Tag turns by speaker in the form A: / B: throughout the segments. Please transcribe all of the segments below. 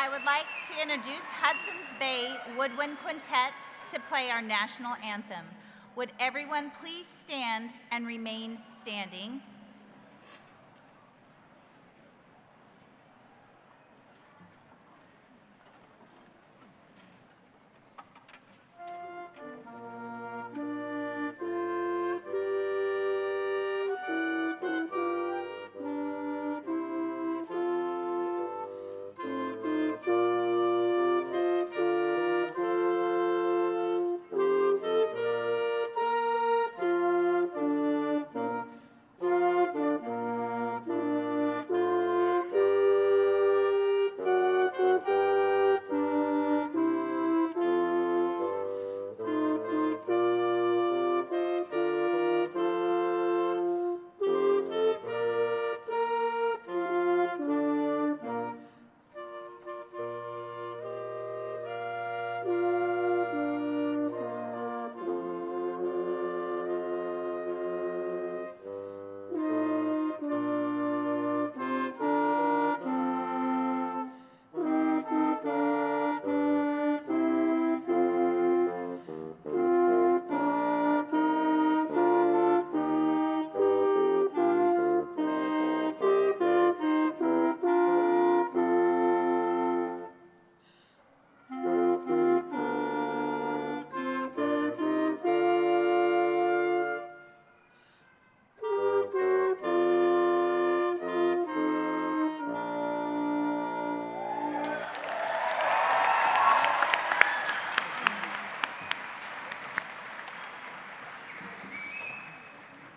A: I would like to introduce Hudson's Bay Woodwind Quintet to play our national anthem. Would everyone please stand and remain standing?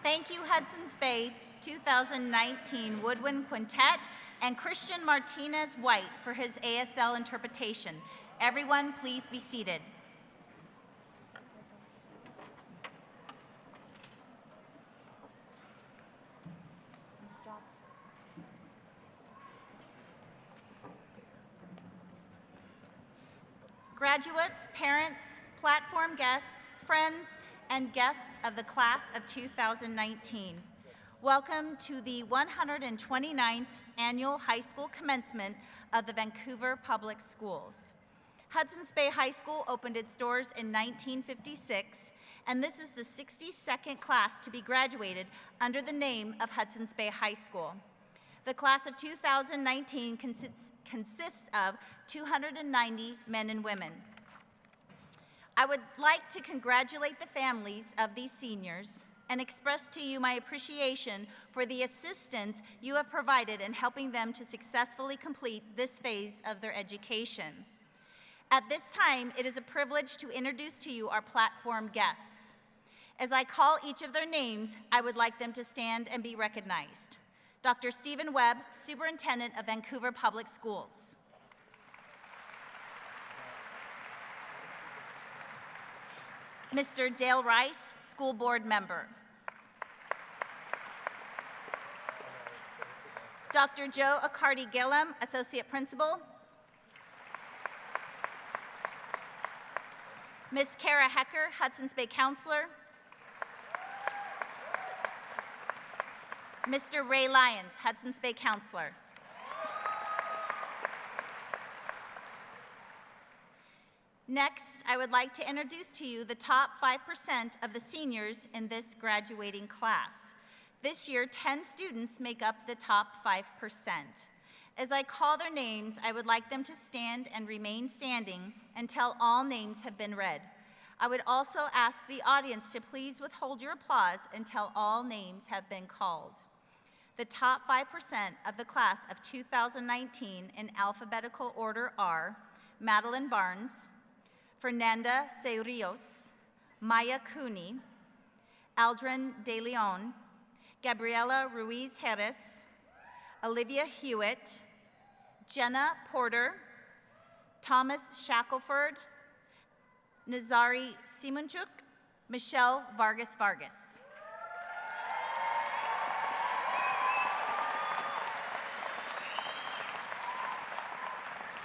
A: Thank you, Hudson's Bay 2019 Woodwind Quintet and Christian Martinez White for his ASL interpretation. Everyone, please be seated. Graduates, parents, platform guests, friends, and guests of the class of 2019. Welcome to the 129th Annual High School Commencement of the Vancouver Public Schools. Hudson's Bay High School opened its doors in 1956, and this is the 62nd class to be graduated under the name of Hudson's Bay High School. The class of 2019 consists of 290 men and women. I would like to congratulate the families of these seniors and express to you my appreciation for the assistance you have provided in helping them to successfully complete this phase of their education. At this time, it is a privilege to introduce to you our platform guests. As I call each of their names, I would like them to stand and be recognized. Dr. Stephen Webb, Superintendent of Vancouver Public Schools. Mr. Dale Rice, School Board Member. Dr. Joe Accardi-Gillum, Associate Principal. Ms. Kara Hecker, Hudson's Bay Counselor. Mr. Ray Lyons, Hudson's Bay Counselor. Next, I would like to introduce to you the top 5% of the seniors in this graduating class. This year, 10 students make up the top 5%. As I call their names, I would like them to stand and remain standing until all names have been read. I would also ask the audience to please withhold your applause until all names have been called. The top 5% of the class of 2019 in alphabetical order are Madeline Barnes, Fernanda Seyrios, Maya Cooney, Aldrin De Leon, Gabriela Ruiz Jerez, Olivia Hewitt, Jenna Porter, Thomas Shackelford, Nazari Simonchuk, Michelle Vargas Vargas.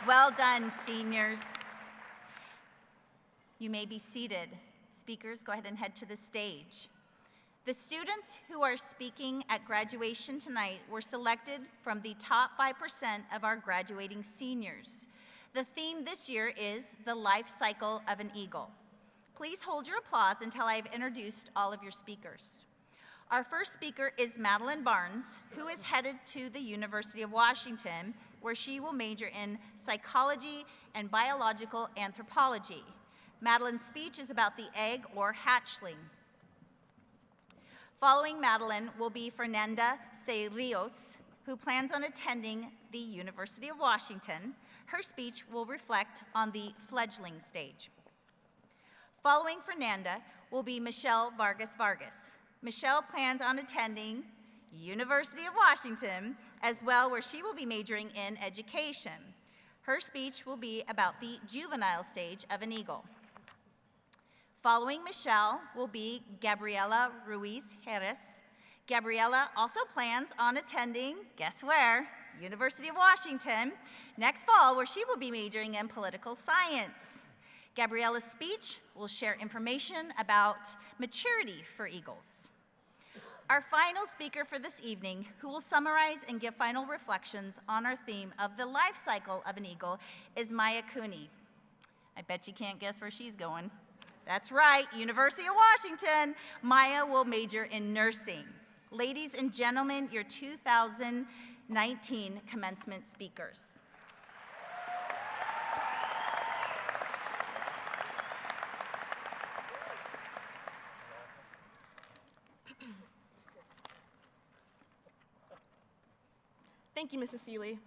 A: Well done, seniors. You may be seated. Speakers, go ahead and head to the stage. The students who are speaking at graduation tonight were selected from the top 5% of our graduating seniors. The theme this year is the life cycle of an eagle. Please hold your applause until I've introduced all of your speakers. Our first speaker is Madeline Barnes, who is headed to the University of Washington, where she will major in psychology and biological anthropology. Madeline's speech is about the egg or hatchling. Following Madeline will be Fernanda C. Rios, who plans on attending the University of Washington. Her speech will reflect on the fledgling stage. Following Fernanda will be Michelle Vargas. Michelle plans on attending University of Washington as well, where she will be majoring in education. Her speech will be about the juvenile stage of an eagle. Following Michelle will be Gabriela Ruiz Jerez. Gabriela also plans on attending, guess where? University of Washington next fall, where she will be majoring in political science. Gabriela's speech will share information about maturity for eagles. Our final speaker for this evening, who will summarize and give final reflections on our theme of the life cycle of an eagle, is Maya Cooney. I bet you can't guess where she's going. That's right, University of Washington. Maya will major in nursing. Ladies and gentlemen, your 2019 commencement speakers.
B: Thank you, Mrs. Seeley.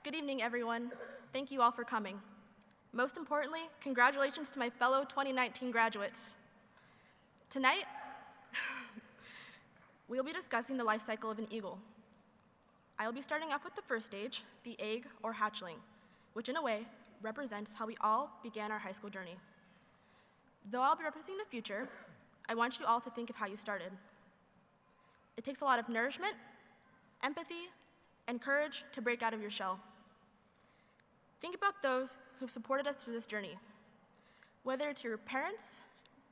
B: Good evening, everyone. Thank you all for coming. Most importantly, congratulations to my fellow 2019 graduates. Tonight, we'll be discussing the life cycle of an eagle. I'll be starting off with the first stage, the egg or hatchling, which in a way represents how we all began our high school journey. Though I'll be representing the future, I want you all to think of how you started. It takes a lot of nourishment, empathy, and courage to break out of your shell. Think about those who've supported us through this journey. Whether it's your parents,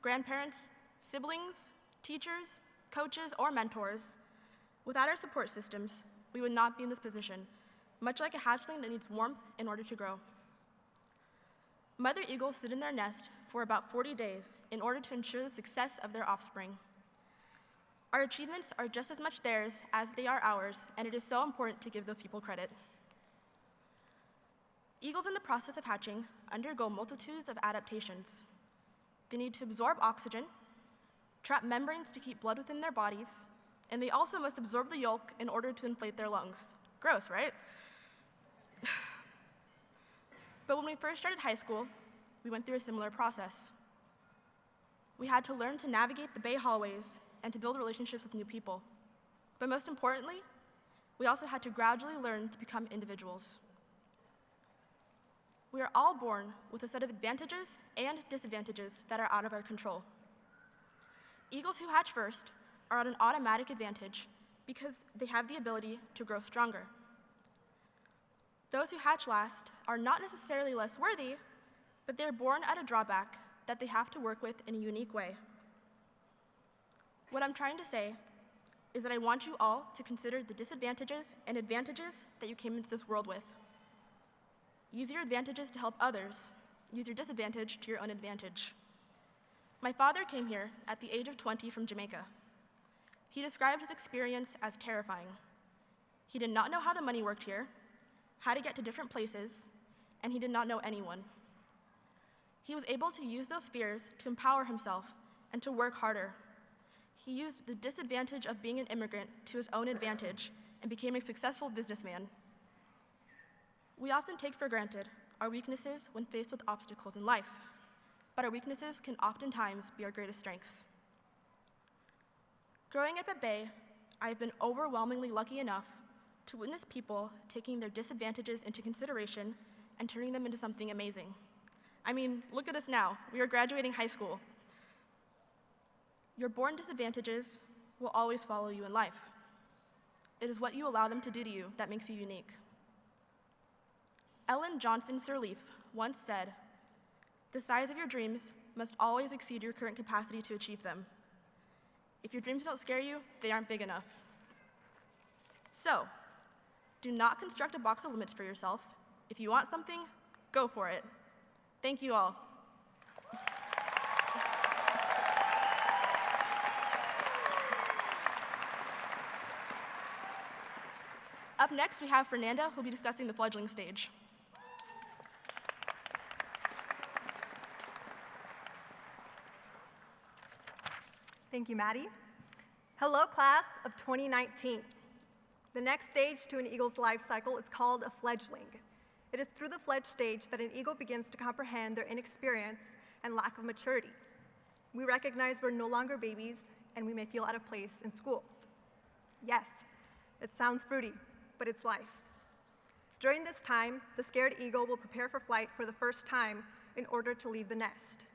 B: grandparents, siblings, teachers, coaches, or mentors, without our support systems, we would not be in this position, much like a hatchling that needs warmth in order to grow. Mother eagles sit in their nest for about 40 days in order to ensure the success of their offspring. Our achievements are just as much theirs as they are ours, and it is so important to give those people credit. Eagles in the process of hatching undergo multitudes of adaptations. They need to absorb oxygen, trap membranes to keep blood within their bodies, and they also must absorb the yolk in order to inflate their lungs. Gross, right? But when we first started high school, we went through a similar process. We had to learn to navigate the bay hallways and to build relationships with new people. But most importantly, we also had to gradually learn to become individuals. We are all born with a set of advantages and disadvantages that are out of our control. Eagles who hatch first are at an automatic advantage because they have the ability to grow stronger. Those who hatch last are not necessarily less worthy, but they're born at a drawback that they have to work with in a unique way. What I'm trying to say is that I want you all to consider the disadvantages and advantages that you came into this world with. Use your advantages to help others. Use your disadvantage to your own advantage. My father came here at the age of 20 from Jamaica. He described his experience as terrifying. He did not know how the money worked here, how to get to different places, and he did not know anyone. He was able to use those fears to empower himself and to work harder. He used the disadvantage of being an immigrant to his own advantage and became a successful businessman. We often take for granted our weaknesses when faced with obstacles in life, but our weaknesses can oftentimes be our greatest strengths. Growing up at Bay, I have been overwhelmingly lucky enough to witness people taking their disadvantages into consideration and turning them into something amazing. I mean, look at us now. We are graduating high school. Your born disadvantages will always follow you in life. It is what you allow them to do to you that makes you unique. Ellen Johnson Sirleaf once said, "The size of your dreams must always exceed your current capacity to achieve them. If your dreams don't scare you, they aren't big enough. So, do not construct a box of limits for yourself. If you want something, go for it. Thank you all. Up next, we have Fernanda, who will be discussing the fledgling stage.
C: Thank you, Maddie. Hello, class of 2019. The next stage to an eagle's life cycle is called a fledgling. It is through the fledge stage that an eagle begins to comprehend their inexperience and lack of maturity. We recognize we're no longer babies, and we may feel out of place in school. Yes, it sounds fruity, but it's life. During this time, the scared eagle will prepare for flight for the first time in order to leave the nest.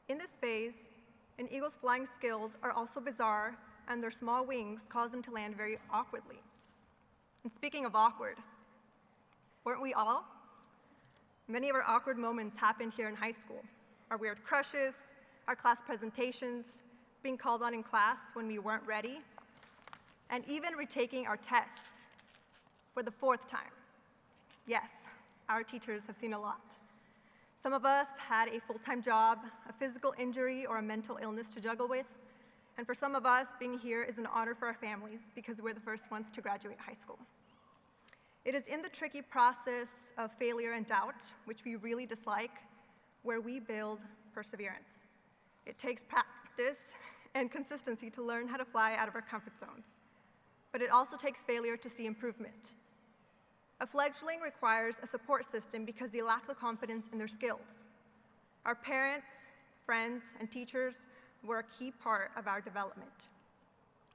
C: In this phase, an eagle's flying skills are also bizarre, and their small wings cause them to land very awkwardly. And speaking of awkward, weren't we all? Many of our awkward moments happened here in high school. Our weird crushes, our class presentations, being called on in class when we weren't ready, and even retaking our tests for the 4th time. Yes, our teachers have seen a lot. Some of us had a full-time job, a physical injury, or a mental illness to juggle with. And for some of us, being here is an honor for our families because we're the first ones to graduate high school. It is in the tricky process of failure and doubt, which we really dislike, where we build perseverance. It takes practice and consistency to learn how to fly out of our comfort zones. But it also takes failure to see improvement. A fledgling requires a support system because they lack the confidence in their skills. Our parents, friends, and teachers were a key part of our development.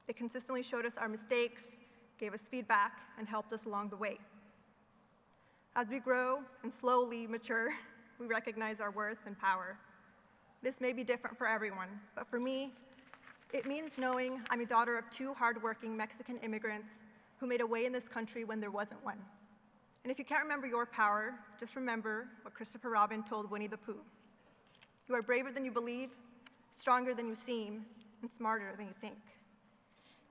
C: They consistently showed us our mistakes, gave us feedback, and helped us along the way. As we grow and slowly mature, we recognize our worth and power. This may be different for everyone, but for me, it means knowing I'm a daughter of 2 hardworking Mexican immigrants who made a way in this country when there wasn't one. And if you can't remember your power, just remember what Christopher Robin told Winnie the Pooh. You are braver than you believe, stronger than you seem, and smarter than you think.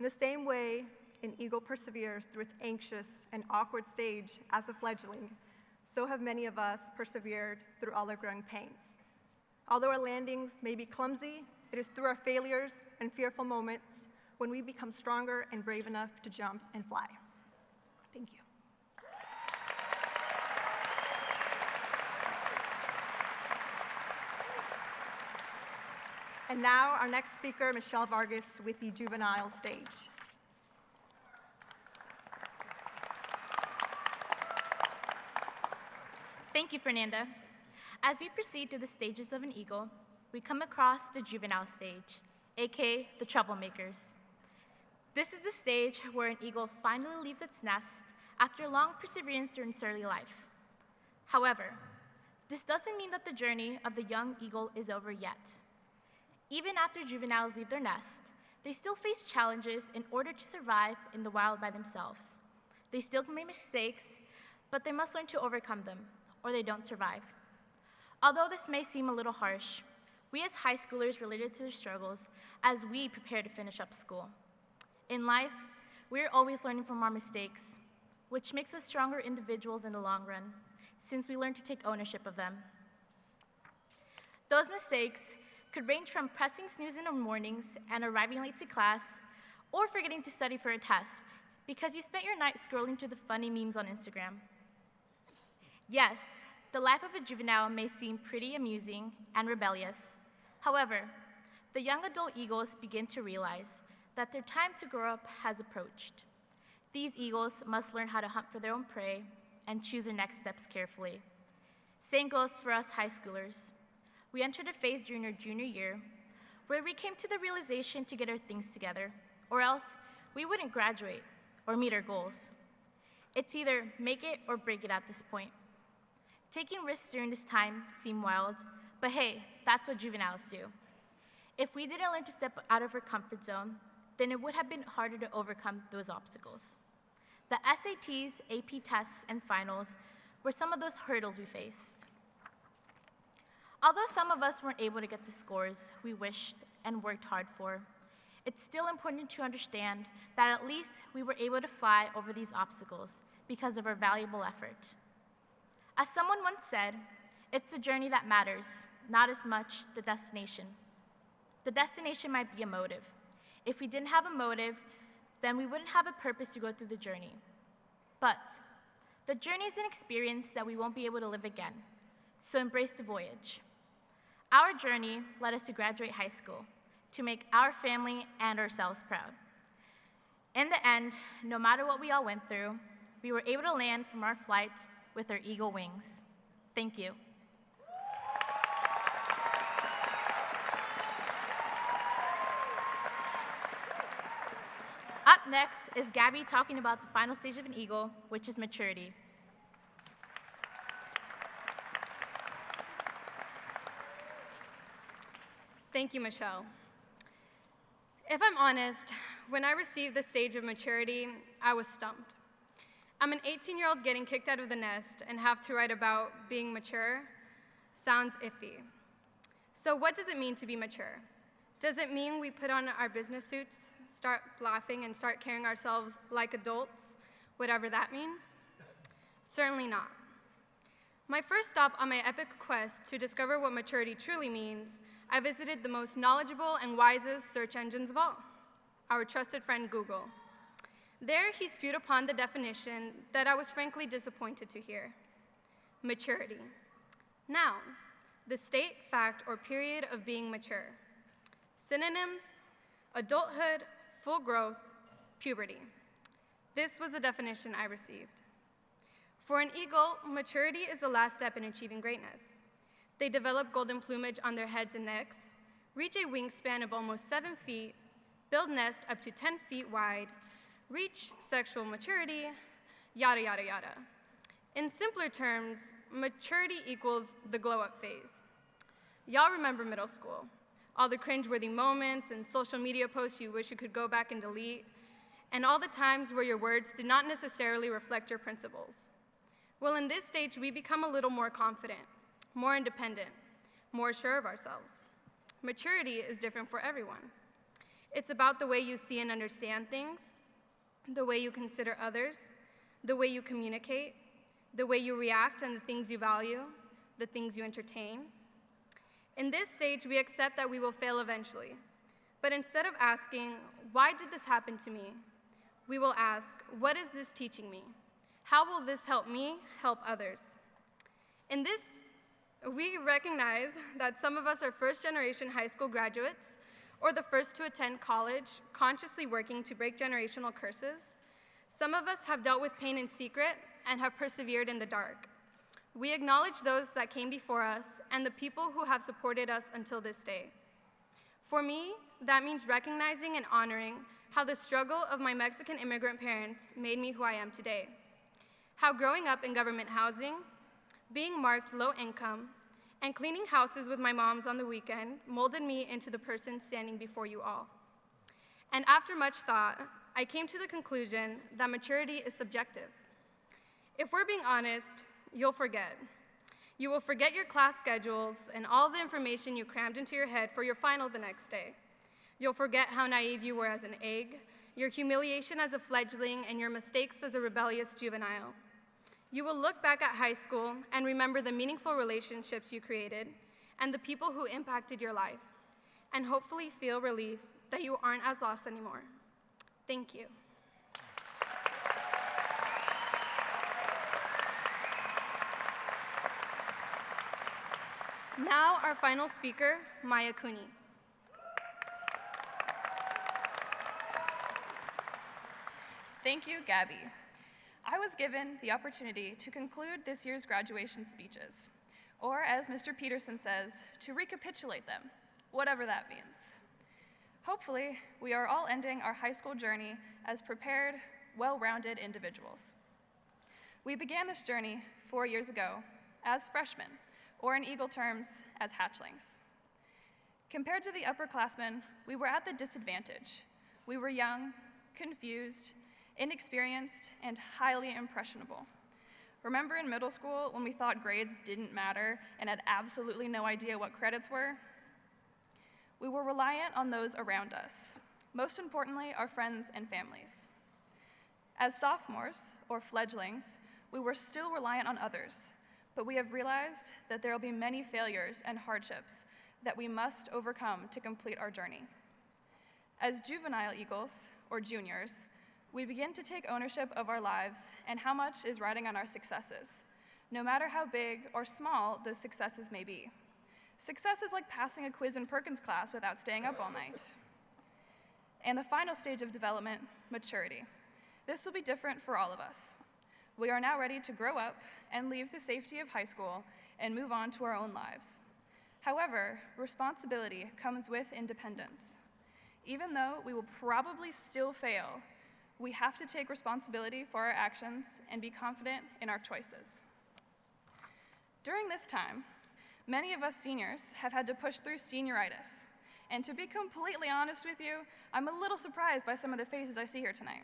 C: In the same way, an eagle perseveres through its anxious and awkward stage as a fledgling, so have many of us persevered through all our growing pains. Although our landings may be clumsy, it is through our failures and fearful moments when we become stronger and brave enough to jump and fly. Thank you. And now, our next speaker, Michelle Vargas, with the juvenile stage.
D: Thank you, Fernanda. As we proceed through the stages of an eagle, we come across the juvenile stage, aka the troublemakers. This is the stage where an eagle finally leaves its nest after long perseverance during its early life. However, this doesn't mean that the journey of the young eagle is over yet. Even after juveniles leave their nest, they still face challenges in order to survive in the wild by themselves. They still make mistakes, but they must learn to overcome them, or they don't survive. Although this may seem a little harsh, we as high schoolers related to their struggles as we prepare to finish up school. In life, we're always learning from our mistakes, which makes us stronger individuals in the long run, since we learn to take ownership of them. Those mistakes could range from pressing snooze in the mornings and arriving late to class, or forgetting to study for a test because you spent your night scrolling through the funny memes on Instagram. Yes, the life of a juvenile may seem pretty amusing and rebellious. However, the young adult eagles begin to realize that their time to grow up has approached. These eagles must learn how to hunt for their own prey and choose their next steps carefully. Same goes for us high schoolers. We entered a phase during our junior year where we came to the realization to get our things together, or else we wouldn't graduate or meet our goals. It's either make it or break it at this point. Taking risks during this time seemed wild, but hey, that's what juveniles do. If we didn't learn to step out of our comfort zone, then it would have been harder to overcome those obstacles. The SATs, AP tests, and finals were some of those hurdles we faced. Although some of us weren't able to get the scores we wished and worked hard for, it's still important to understand that at least we were able to fly over these obstacles because of our valuable effort. As someone once said, it's the journey that matters, not as much the destination. The destination might be a motive. If we didn't have a motive, then we wouldn't have a purpose to go through the journey. But the journey is an experience that we won't be able to live again, so embrace the voyage. Our journey led us to graduate high school, to make our family and ourselves proud. In the end, no matter what we all went through, we were able to land from our flight with our eagle wings. Thank you. Up next is Gabby talking about the final stage of an eagle, which is maturity.
E: Thank you, Michelle. If I'm honest, when I received the stage of maturity, I was stumped. I'm an 18-year-old getting kicked out of the nest and have to write about being mature. Sounds iffy. So what does it mean to be mature? Does it mean we put on our business suits, start laughing, and start carrying ourselves like adults, whatever that means? Certainly not. My first stop on my epic quest to discover what maturity truly means, I visited the most knowledgeable and wisest search engines of all, our trusted friend Google. There, he spewed upon the definition that I was frankly disappointed to hear: maturity. Noun, the state, fact, or period of being mature. Synonyms: adulthood, full growth, puberty. This was the definition I received. For an eagle, maturity is the last step in achieving greatness. They develop golden plumage on their heads and necks, reach a wingspan of almost 7 feet, build nests up to 10 feet wide, reach sexual maturity, yada, yada, yada. In simpler terms, maturity equals the glow-up phase. Y'all remember middle school, all the cringeworthy moments and social media posts you wish you could go back and delete, and all the times where your words did not necessarily reflect your principles. Well, in this stage, we become a little more confident, more independent, more sure of ourselves. Maturity is different for everyone. It's about the way you see and understand things, the way you consider others, the way you communicate, the way you react and the things you value, the things you entertain. In this stage, we accept that we will fail eventually. But instead of asking, why did this happen to me? We will ask, what is this teaching me? How will this help me help others? In this, we recognize that some of us are first-generation high school graduates or the first to attend college, consciously working to break generational curses. Some of us have dealt with pain in secret and have persevered in the dark. We acknowledge those that came before us and the people who have supported us until this day. For me, that means recognizing and honoring how the struggle of my Mexican immigrant parents made me who I am today. How growing up in government housing, being marked low income, and cleaning houses with my moms on the weekend molded me into the person standing before you all. And after much thought, I came to the conclusion that maturity is subjective. If we're being honest, you'll forget. You will forget your class schedules and all the information you crammed into your head for your final the next day. You'll forget how naive you were as an egg, your humiliation as a fledgling, and your mistakes as a rebellious juvenile. You will look back at high school and remember the meaningful relationships you created and the people who impacted your life, and hopefully feel relief that you aren't as lost anymore. Thank you. Now our final speaker, Maya Cooney.
F: Thank you, Gabby. I was given the opportunity to conclude this year's graduation speeches, or as Mr. Peterson says, to recapitulate them, whatever that means. Hopefully, we are all ending our high school journey as prepared, well-rounded individuals. We began this journey 4 years ago as freshmen, or in Eagle terms, as hatchlings. Compared to the upperclassmen, we were at the disadvantage. We were young, confused, inexperienced, and highly impressionable. Remember in middle school when we thought grades didn't matter and had absolutely no idea what credits were? We were reliant on those around us, Most importantly, our friends and families. As sophomores, or fledglings, we were still reliant on others, but we have realized that there will be many failures and hardships that we must overcome to complete our journey. As juvenile Eagles, or juniors, we begin to take ownership of our lives and how much is riding on our successes, no matter how big or small those successes may be. Success is like passing a quiz in Perkins class without staying up all night. And the final stage of development, maturity. This will be different for all of us. We are now ready to grow up and leave the safety of high school and move on to our own lives. However, responsibility comes with independence. Even though we will probably still fail, we have to take responsibility for our actions and be confident in our choices. During this time, many of us seniors have had to push through senioritis. And to be completely honest with you, I'm a little surprised by some of the faces I see here tonight.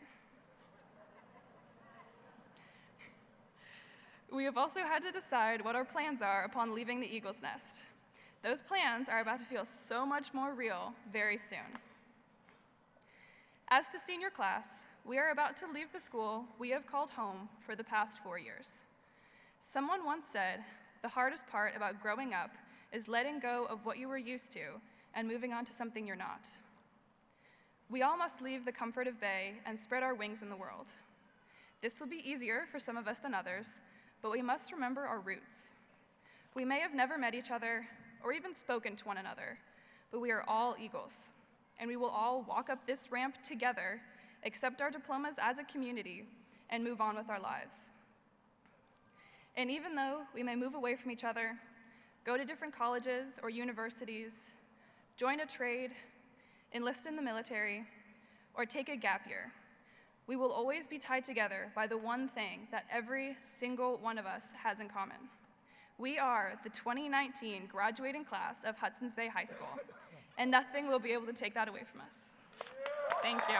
F: We have also had to decide what our plans are upon leaving the Eagle's Nest. Those plans are about to feel so much more real very soon. As the senior class, we are about to leave the school we have called home for the past 4 years. Someone once said, the hardest part about growing up is letting go of what you were used to and moving on to something you're not. We all must leave the comfort of Bay and spread our wings in the world. This will be easier for some of us than others, but we must remember our roots. We may have never met each other or even spoken to one another, but we are all Eagles, and we will all walk up this ramp together, accept our diplomas as a community, and move on with our lives. And even though we may move away from each other, go to different colleges or universities, join a trade, enlist in the military, or take a gap year, we will always be tied together by the one thing that every single one of us has in common. We are the 2019 graduating class of Hudson's Bay High School, and nothing will be able to take that away from us. Thank you.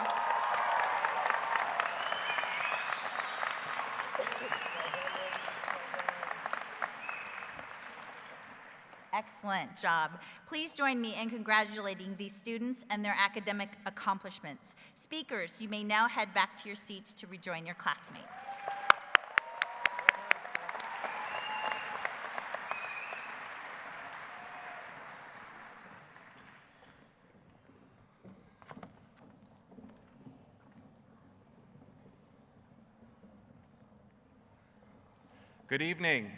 A: Excellent job. Please join me in congratulating these students and their academic accomplishments. Speakers, you may now head back to your seats to rejoin your classmates.
G: Good evening.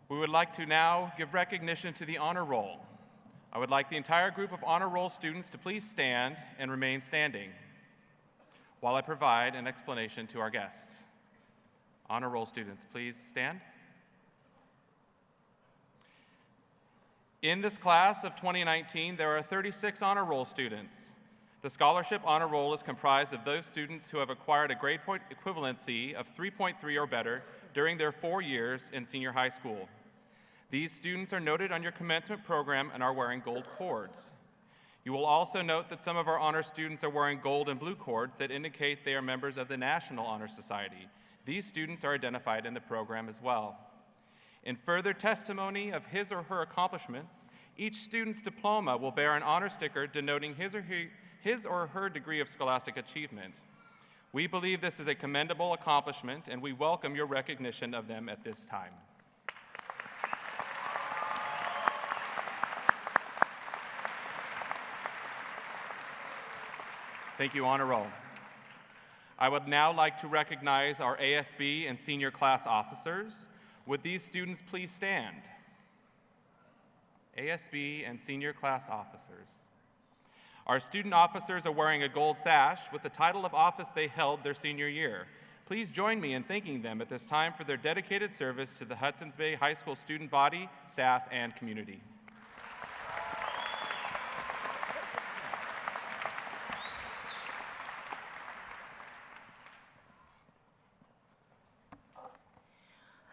G: We would like to now give recognition to the honor roll. I would like the entire group of honor roll students to please stand and remain standing while I provide an explanation to our guests. Honor roll students, please stand. In this class of 2019, there are 36 honor roll students. The scholarship honor roll is comprised of those students who have acquired a grade point equivalency of 3.3 or better during their 4 years in senior high school. These students are noted on your commencement program and are wearing gold cords. You will also note that some of our honor students are wearing gold and blue cords that indicate they are members of the National Honor Society. These students are identified in the program as well. In further testimony of his or her accomplishments, each student's diploma will bear an honor sticker denoting his or her degree of scholastic achievement. We believe this is a commendable accomplishment, and we welcome your recognition of them at this time. Thank you, Honor Roll. I would now like to recognize our ASB and senior class officers. Would these students please stand? ASB and senior class officers. Our student officers are wearing a gold sash with the title of office they held their senior year. Please join me in thanking them at this time for their dedicated service to the Hudson's Bay High School student body, staff, and community.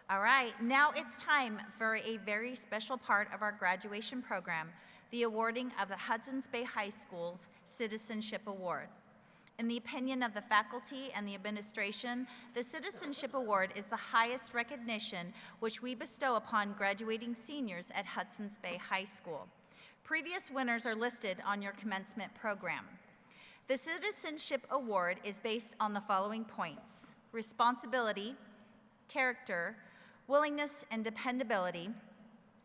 A: All right, now it's time for a very special part of our graduation program, the awarding of the Hudson's Bay High School's Citizenship Award. In the opinion of the faculty and the administration, the Citizenship Award is the highest recognition which we bestow upon graduating seniors at Hudson's Bay High School. Previous winners are listed on your commencement program. The Citizenship Award is based on the following points: responsibility, character, willingness and dependability,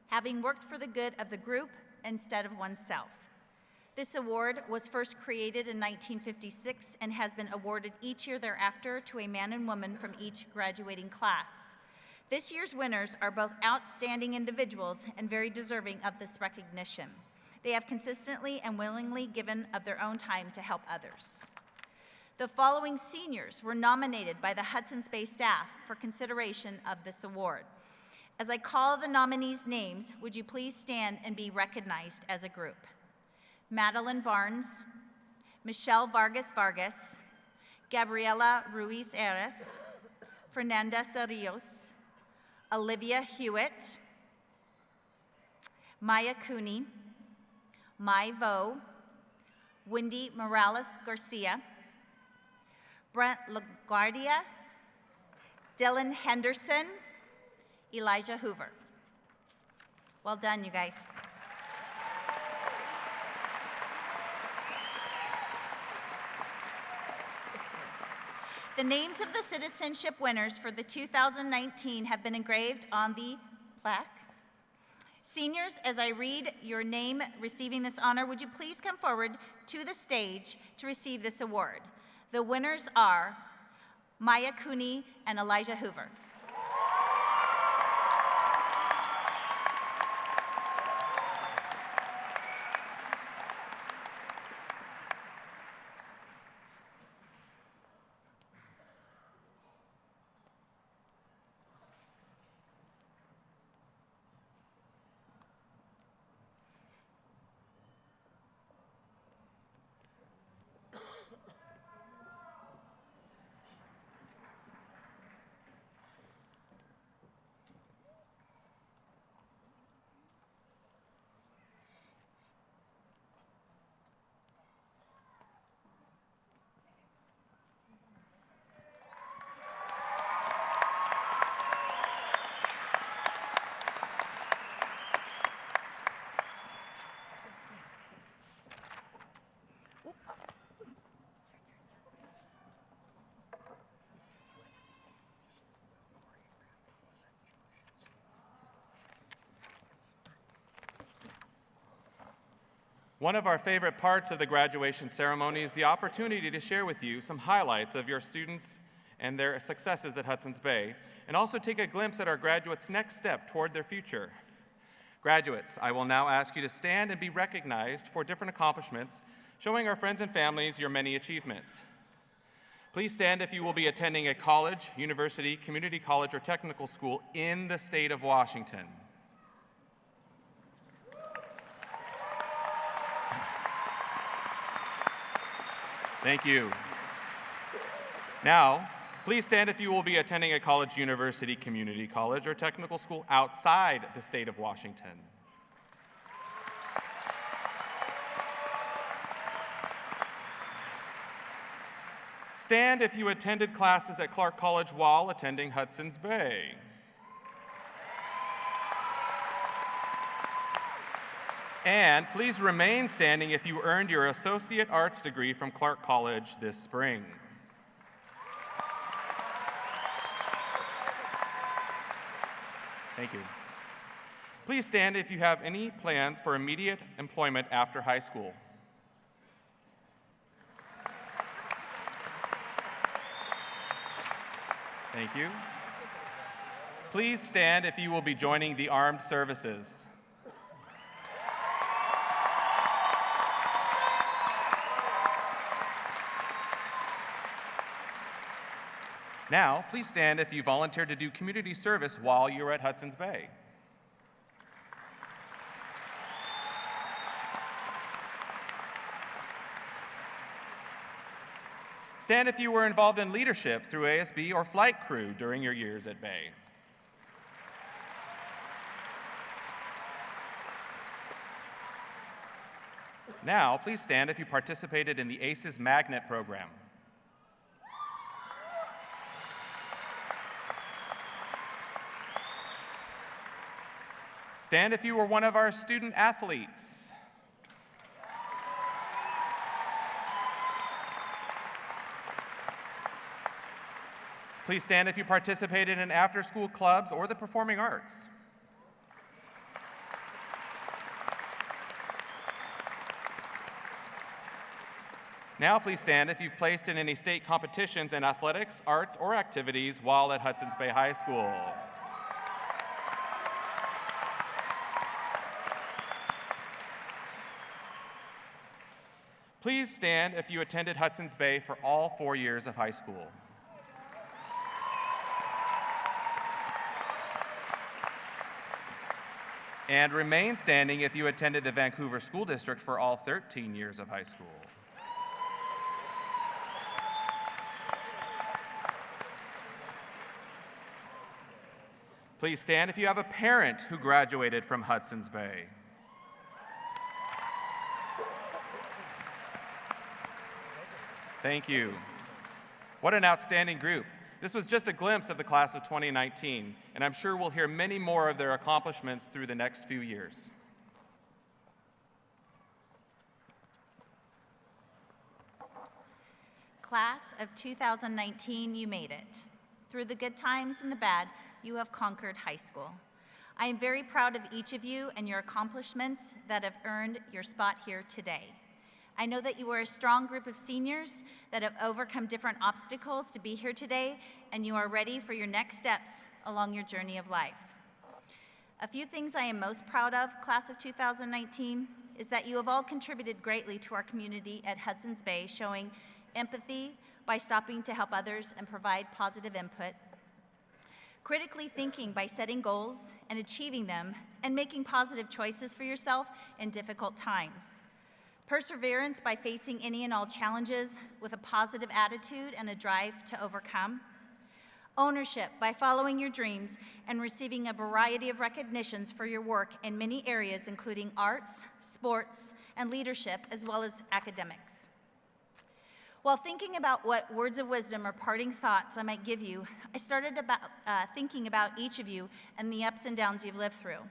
A: having worked for the good of the group instead of oneself. This award was first created in 1956 and has been awarded each year thereafter to a man and woman from each graduating class. This year's winners are both outstanding individuals and very deserving of this recognition. They have consistently and willingly given of their own time to help others. The following seniors were nominated by the Hudson's Bay staff for consideration of this award. As I call the nominees' names, would you please stand and be recognized as a group? Madeline Barnes, Michelle Vargas Vargas, Gabriela Ruiz Ares, Fernanda Cerrillos, Olivia Hewitt, Maya Cooney, Mai Vo, Wendy Morales Garcia, Brent LaGuardia, Dylan Henderson, Elijah Hoover. Well done, you guys. The names of the citizenship winners for the 2019 have been engraved on the plaque. Seniors, as I read your name receiving this honor, would you please come forward to the stage to receive this award? The winners are Maya Cooney and Elijah Hoover.
G: One of our favorite parts of the graduation ceremony is the opportunity to share with you some highlights of your students and their successes at Hudson's Bay, and also take a glimpse at our graduates' next step toward their future. Graduates, I will now ask you to stand and be recognized for different accomplishments, showing our friends and families your many achievements. Please stand if you will be attending a college, university, community college, or technical school in the state of Washington. Thank you. Now, please stand if you will be attending a college, university, community college, or technical school outside the state of Washington. Stand if you attended classes at Clark College while attending Hudson's Bay. And please remain standing if you earned your Associate Arts degree from Clark College this spring. Thank you. Please stand if you have any plans for immediate employment after high school. Thank you. Please stand if you will be joining the armed services. Now, please stand if you volunteered to do community service while you were at Hudson's Bay. Stand if you were involved in leadership through ASB or flight crew during your years at Bay. Now, please stand if you participated in the ACES Magnet program. Stand if you were one of our student athletes. Please stand if you participated in after-school clubs or the performing arts. Now please stand if you've placed in any state competitions in athletics, arts, or activities while at Hudson's Bay High School. Please stand if you attended Hudson's Bay for all 4 years of high school. And remain standing if you attended the Vancouver School District for all 13 years of high school. Please stand if you have a parent who graduated from Hudson's Bay. Thank you. What an outstanding group. This was just a glimpse of the class of 2019, and I'm sure we'll hear many more of their accomplishments through the next few years.
A: Class of 2019, you made it. Through the good times and the bad, you have conquered high school. I am very proud of each of you and your accomplishments that have earned your spot here today. I know that you are a strong group of seniors that have overcome different obstacles to be here today, and you are ready for your next steps along your journey of life. A few things I am most proud of, class of 2019, is that you have all contributed greatly to our community at Hudson's Bay, showing empathy by stopping to help others and provide positive input, critically thinking by setting goals and achieving them, and making positive choices for yourself in difficult times, perseverance by facing any and all challenges with a positive attitude and a drive to overcome, ownership by following your dreams and receiving a variety of recognitions for your work in many areas, including arts, sports, and leadership, as well as academics. While thinking about what words of wisdom or parting thoughts I might give you, I started thinking about each of you and the ups and downs you've lived through.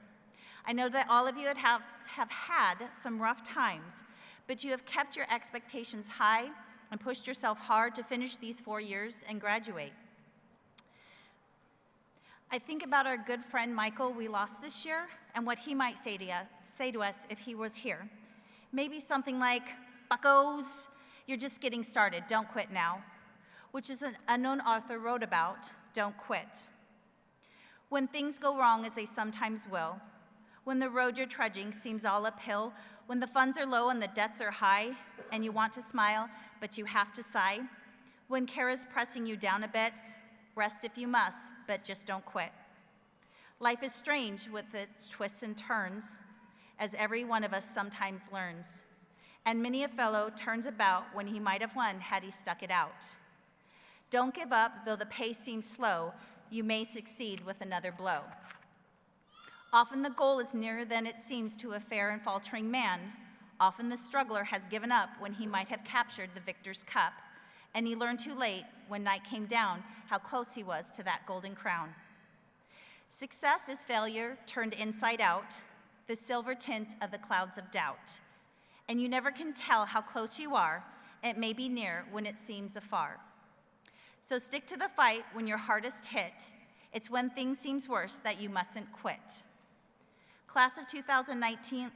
A: I know that all of you have had some rough times, but you have kept your expectations high and pushed yourself hard to finish these 4 years and graduate. I think about our good friend Michael we lost this year and what he might say to us if he was here. Maybe something like, "Buckos, you're just getting started, don't quit now," which is an unknown author wrote about, don't quit. When things go wrong, as they sometimes will, when the road you're trudging seems all uphill, when the funds are low and the debts are high, and you want to smile, but you have to sigh, when care is pressing you down a bit, rest if you must, but just don't quit. Life is strange with its twists and turns, as every one of us sometimes learns. And many a fellow turns about when he might have won had he stuck it out. Don't give up, though the pace seems slow, you may succeed with another blow. Often the goal is nearer than it seems to a fair and faltering man. Often the struggler has given up when he might have captured the victor's cup, and he learned too late, when night came down, how close he was to that golden crown. Success is failure turned inside out, the silver tint of the clouds of doubt. And you never can tell how close you are. It may be near when it seems afar. So stick to the fight when you're hardest hit. It's when things seems worse that you mustn't quit. Class of 2019,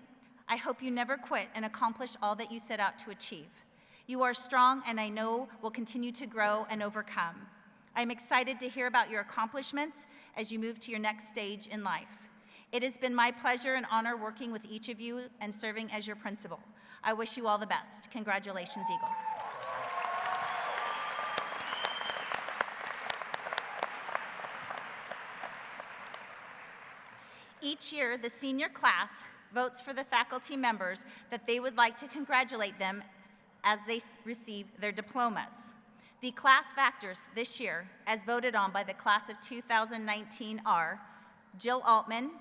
A: I hope you never quit and accomplish all that you set out to achieve. You are strong, and I know will continue to grow and overcome. I'm excited to hear about your accomplishments as you move to your next stage in life. It has been my pleasure and honor working with each of you and serving as your principal. I wish you all the best. Congratulations, Eagles. Each year, the senior class votes for the faculty members that they would like to congratulate them as they receive their diplomas. The class factors this year, as voted on by the class of 2019, are Jill Altman,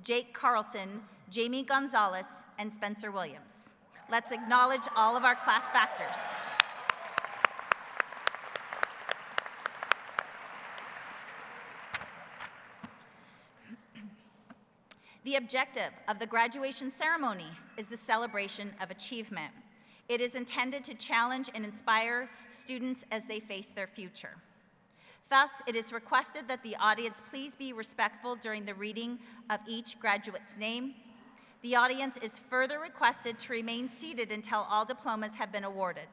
A: Jake Carlson, Jamie Gonzalez, and Spencer Williams. Let's acknowledge all of our class factors. The objective of the graduation ceremony is the celebration of achievement. It is intended to challenge and inspire students as they face their future. Thus, it is requested that the audience please be respectful during the reading of each graduate's name. The audience is further requested to remain seated until all diplomas have been awarded.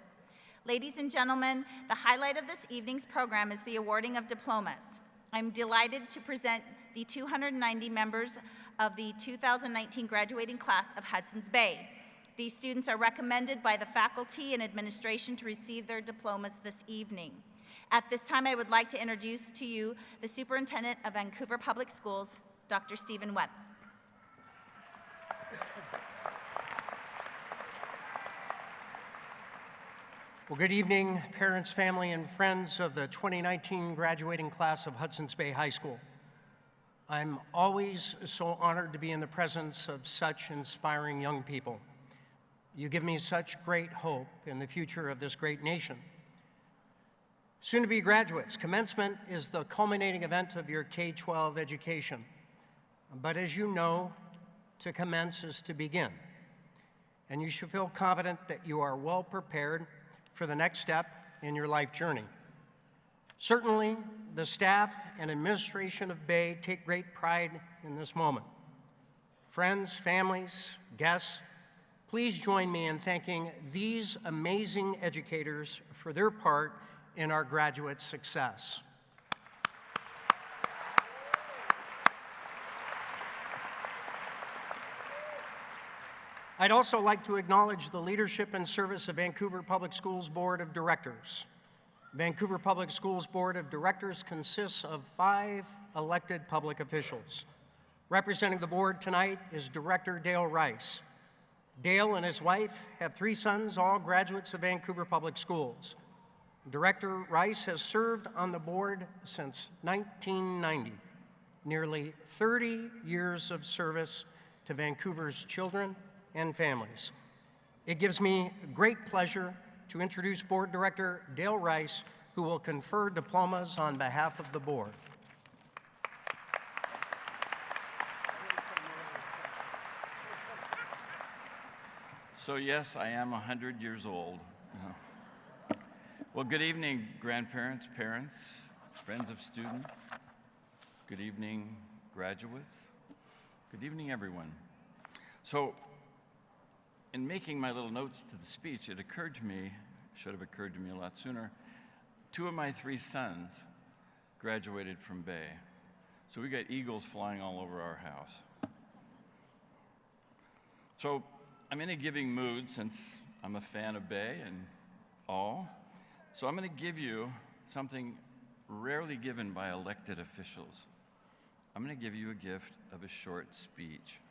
A: Ladies and gentlemen, the highlight of this evening's program is the awarding of diplomas. I'm delighted to present the 290 members of the 2019 graduating class of Hudson's Bay. These students are recommended by the faculty and administration to receive their diplomas this evening. At this time, I would like to introduce to you the Superintendent of Vancouver Public Schools, Dr. Stephen Webb.
H: Well, good evening, parents, family, and friends of the 2019 graduating class of Hudson's Bay High School. I'm always so honored to be in the presence of such inspiring young people. You give me such great hope in the future of this great nation. Soon-to-be graduates, commencement is the culminating event of your K-12 education. But as you know, to commence is to begin. And you should feel confident that you are well prepared for the next step in your life journey. Certainly, the staff and administration of Bay take great pride in this moment. Friends, families, guests, please join me in thanking these amazing educators for their part in our graduate success. I'd also like to acknowledge the leadership and service of Vancouver Public Schools Board of Directors. Vancouver Public Schools Board of Directors consists of 5 elected public officials. Representing the board tonight is Director Dale Rice. Dale and his wife have 3 sons, all graduates of Vancouver Public Schools. Director Rice has served on the board since 1990, nearly 30 years of service to Vancouver's children and families. It gives me great pleasure to introduce Board Director Dale Rice, who will confer diplomas on behalf of the board.
I: So yes, I am 100 years old. Well, good evening, grandparents, parents, friends of students. Good evening, graduates. Good evening, everyone. So, in making my little notes to the speech, it occurred to me, should have occurred to me a lot sooner, 2 of my 3 sons graduated from Bay. So we got eagles flying all over our house. So I'm in a giving mood since I'm a fan of Bay and all. So I'm going to give you something rarely given by elected officials. I'm going to give you a gift of a short speech.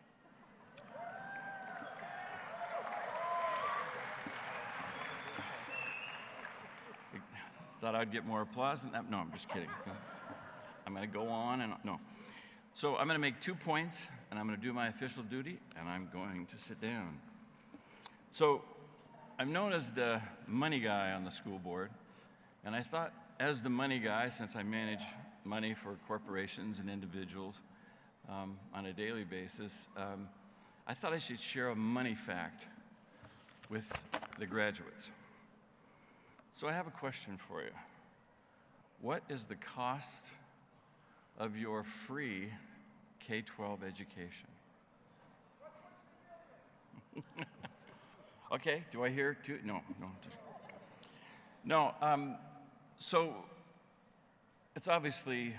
I: Thought I'd get more applause than that? No, I'm just kidding. I'm going to go on and no. So I'm going to make 2 points, and I'm going to do my official duty, and I'm going to sit down. So I'm known as the money guy on the school board, and I thought as the money guy, since I manage money for corporations and individuals on a daily basis, I thought I should share a money fact with the graduates. So I have a question for you. What is the cost of your free K-12 education? Okay, do I hear 2? No. So it's obviously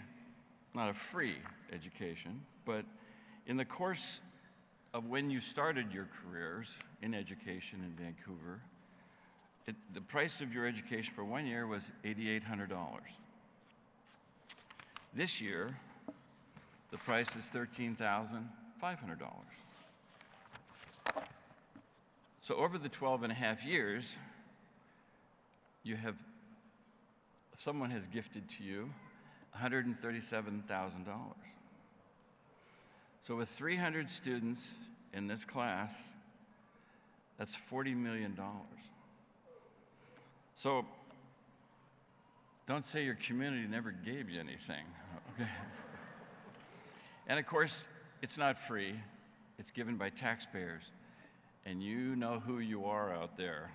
I: not a free education, but in the course of when you started your careers in education in Vancouver, the price of your education for 1 year was $8,800. This year, the price is $13,500. So over the 12 and a half years, someone has gifted to you $137,000. So with 300 students in this class, that's $40 million. So don't say your community never gave you anything, okay? And of course, it's not free. It's given by taxpayers. And you know who you are out there.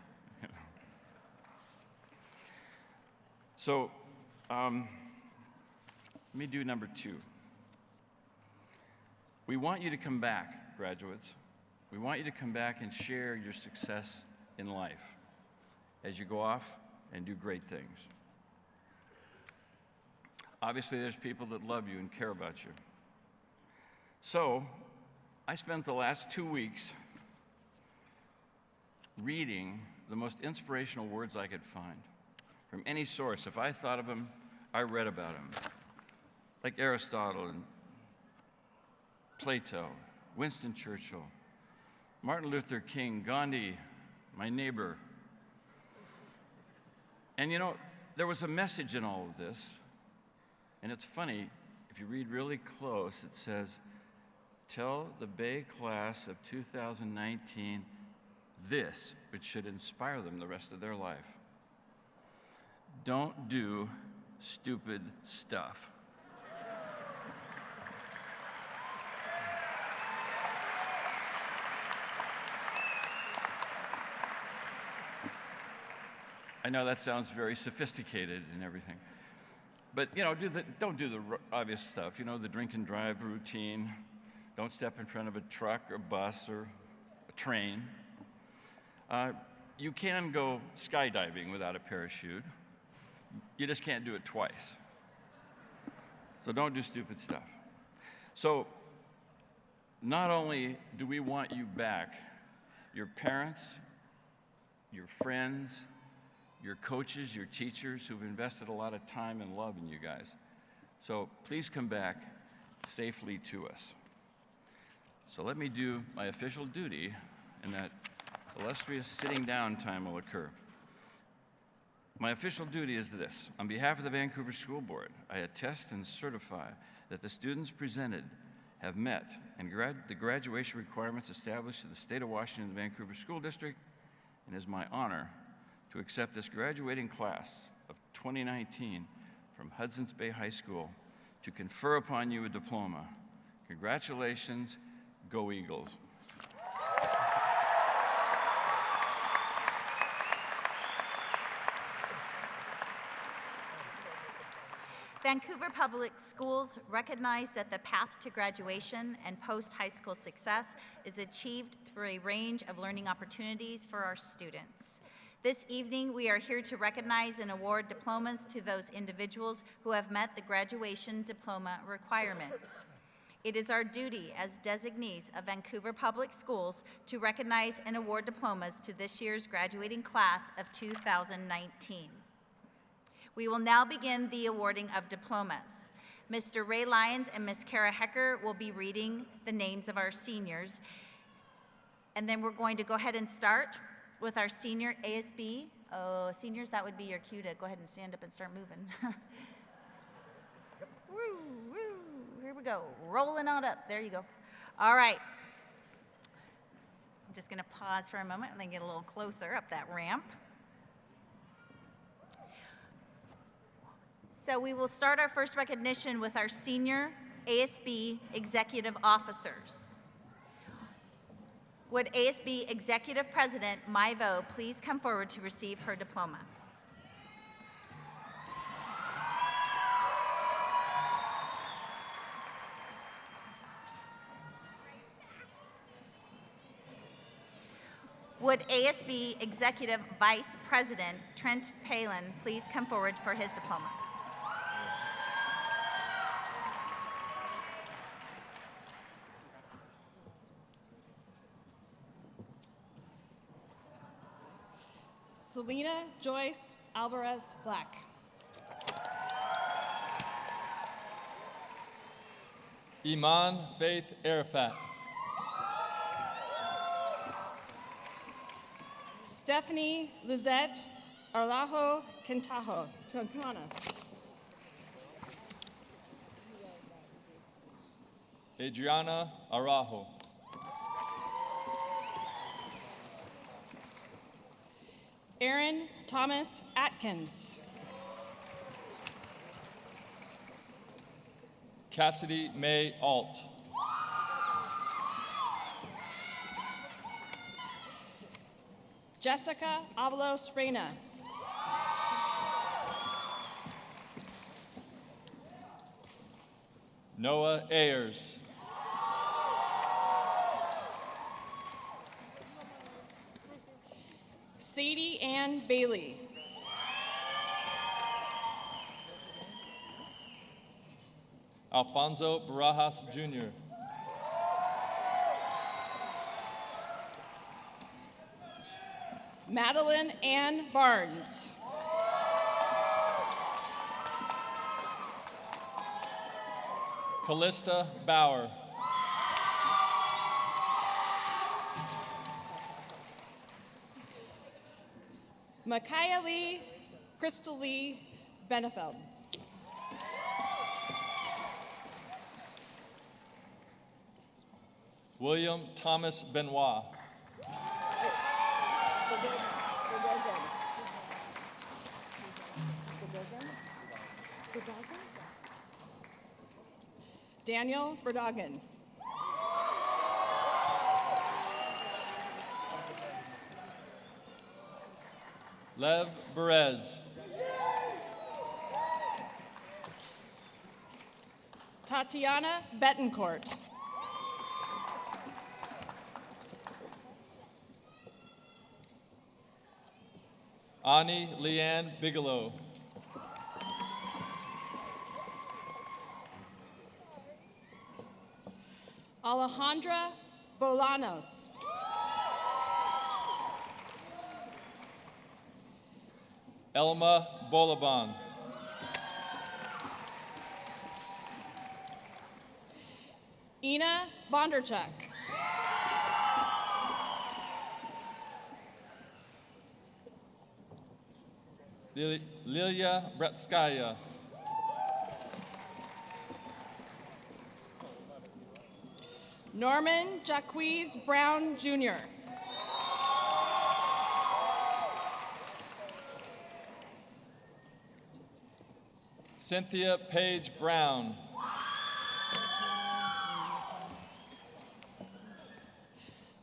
I: So Let me do number 2. We want you to come back, graduates. We want you to come back and share your success in life as you go off and do great things. Obviously, there's people that love you and care about you. So, I spent the last 2 weeks reading the most inspirational words I could find from any source. If I thought of them, I read about them. Like Aristotle and Plato, Winston Churchill, Martin Luther King, Gandhi, my neighbor. And you know, there was a message in all of this. And it's funny, if you read really close, it says, tell the Bay class of 2019 this, which should inspire them the rest of their life. Don't do stupid stuff. I know that sounds very sophisticated and everything. But, you know, don't do the obvious stuff. You know, the drink and drive routine. Don't step in front of a truck or bus or a train. You can go skydiving without a parachute. You just can't do it twice. So don't do stupid stuff. So not only do we want you back, your parents, your friends, your coaches, your teachers who've invested a lot of time and love in you guys. So please come back safely to us. So let me do my official duty, and that illustrious sitting down time will occur. My official duty is this. On behalf of the Vancouver School Board, I attest and certify that the students presented have met and the graduation requirements established in the State of Washington and the Vancouver School District, and it is my honor to accept this graduating class of 2019 from Hudson's Bay High School to confer upon you a diploma. Congratulations, go Eagles.
A: Vancouver Public Schools recognize that the path to graduation and post-high school success is achieved through a range of learning opportunities for our students. This evening, we are here to recognize and award diplomas to those individuals who have met the graduation diploma requirements. It is our duty as designees of Vancouver Public Schools to recognize and award diplomas to this year's graduating class of 2019. We will now begin the awarding of diplomas. Mr. Ray Lyons and Ms. Kara Hecker will be reading the names of our seniors. And then we're going to go ahead and start with our senior ASB. Oh, seniors, that would be your cue to go ahead and stand up and start moving. Woo, woo, here we go, rolling on up, there you go. All right. I'm just gonna pause for a moment and then get a little closer up that ramp. So we will start our first recognition with our senior ASB executive officers. Would ASB Executive President Mai Vo please come forward to receive her diploma? Would ASB Executive Vice President Trent Palin please come forward for his diploma?
J: Selena Joyce Alvarez Black.
K: Iman Faith Arafat.
J: Stephanie Lizette Arlajo Quintana.
K: Adriana Araujo.
J: Aaron Thomas Atkins.
K: Cassidy May Alt.
J: Jessica Avalos Reyna.
K: Noah Ayers.
J: Sadie Ann Bailey.
K: Alfonso Barajas Jr.
J: Madeline Ann Barnes.
K: Callista Bauer.
J: Micaiah Lee, Crystal Lee Benefeld.
K: William Thomas Benoit.
J: Daniel Berdagen.
K: Lev Perez.
J: Tatiana Betancourt.
K: Ani Leanne Bigelow.
J: Alejandra Bolanos.
K: Elma Bolaban.
J: Ina Bondarchuk.
K: Lilia Bratskaya.
J: Norman Jacquez Brown Jr.
K: Cynthia Page Brown.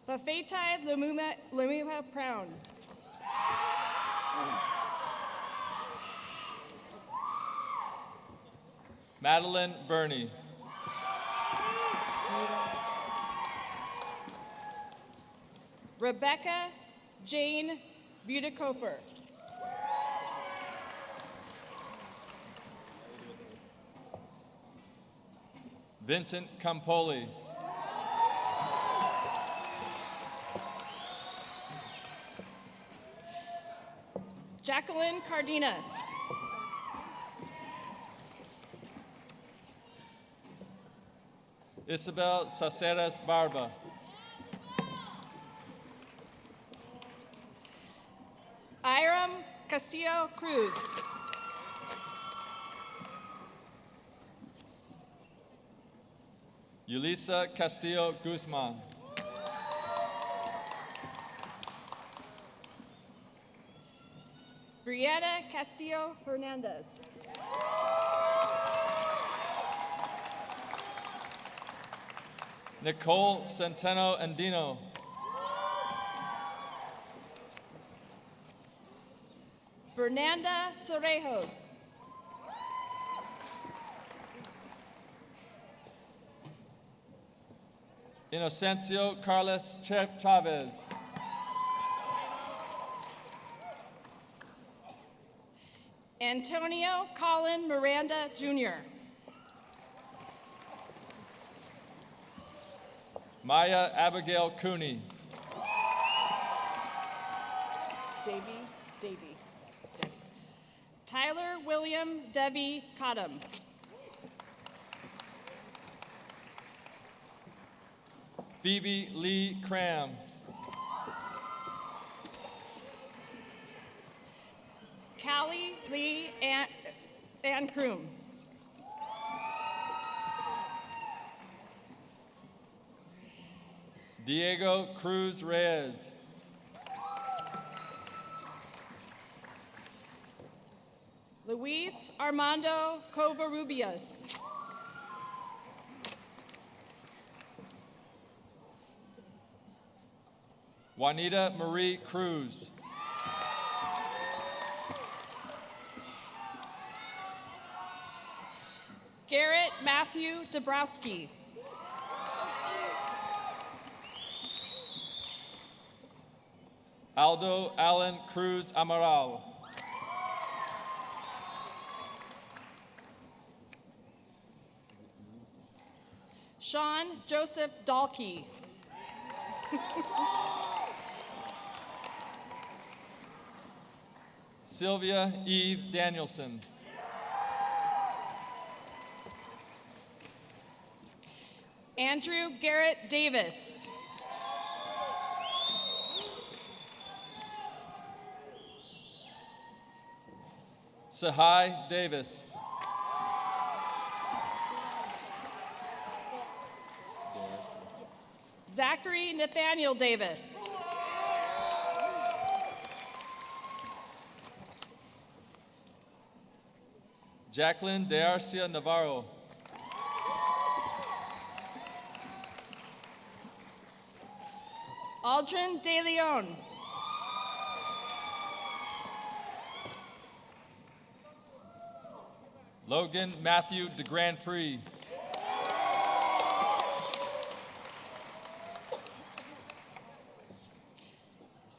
J: Fafetai Lumuma Brown.
K: Madeline Burney.
J: Rebecca Jane Budekoper.
K: Vincent Campoli.
J: Jacqueline Cardenas.
K: Isabel Saceres Barba.
J: Iram Castillo Cruz.
K: Yulisa Castillo Guzman.
J: Brianna Castillo Hernandez.
K: Nicole Centeno Andino.
J: Fernanda Sorejos.
K: Inocencio Carlos Chavez.
J: Antonio Colin Miranda Jr.
K: Maya Abigail Cooney.
J: Davy. Tyler William Devi Cottom.
K: Phoebe Lee Cram.
J: Callie Lee Ann Kroom.
K: Diego Cruz Reyes.
J: Luis Armando Covarrubias.
K: Juanita Marie Cruz.
J: Garrett Matthew Dabrowski.
K: Aldo Allen Cruz Amaral.
J: Sean Joseph Dahlke.
K: Sylvia Eve Danielson.
J: Andrew Garrett Davis.
K: Sahai Davis.
J: Zachary Nathaniel Davis.
K: Jacqueline Dearcia Navarro.
J: Aldrin De Leon.
K: Logan Matthew de Grand Prix.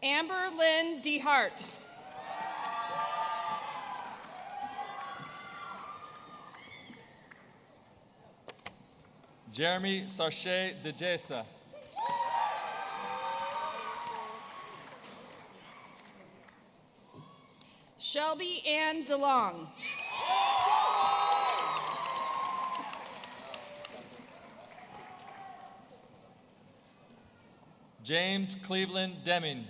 J: Amber Lynn DeHart.
K: Jeremy Sarche de Jesa.
J: Shelby Ann DeLong.
K: James Cleveland Deming.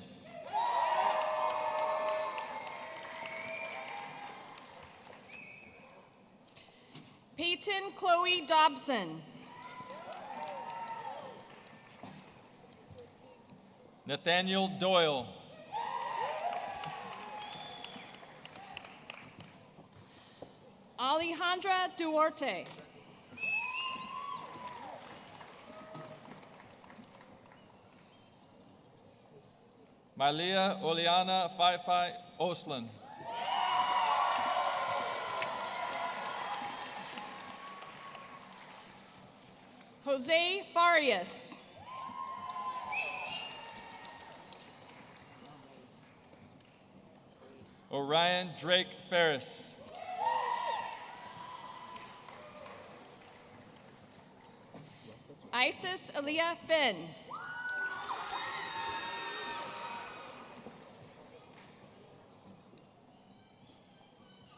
J: Peyton Chloe Dobson.
K: Nathaniel Doyle.
J: Alejandra Duarte.
K: Malia Oleana Fai Oslan.
J: Jose Farias.
K: Orion Drake Ferris.
J: Isis Aaliyah Finn.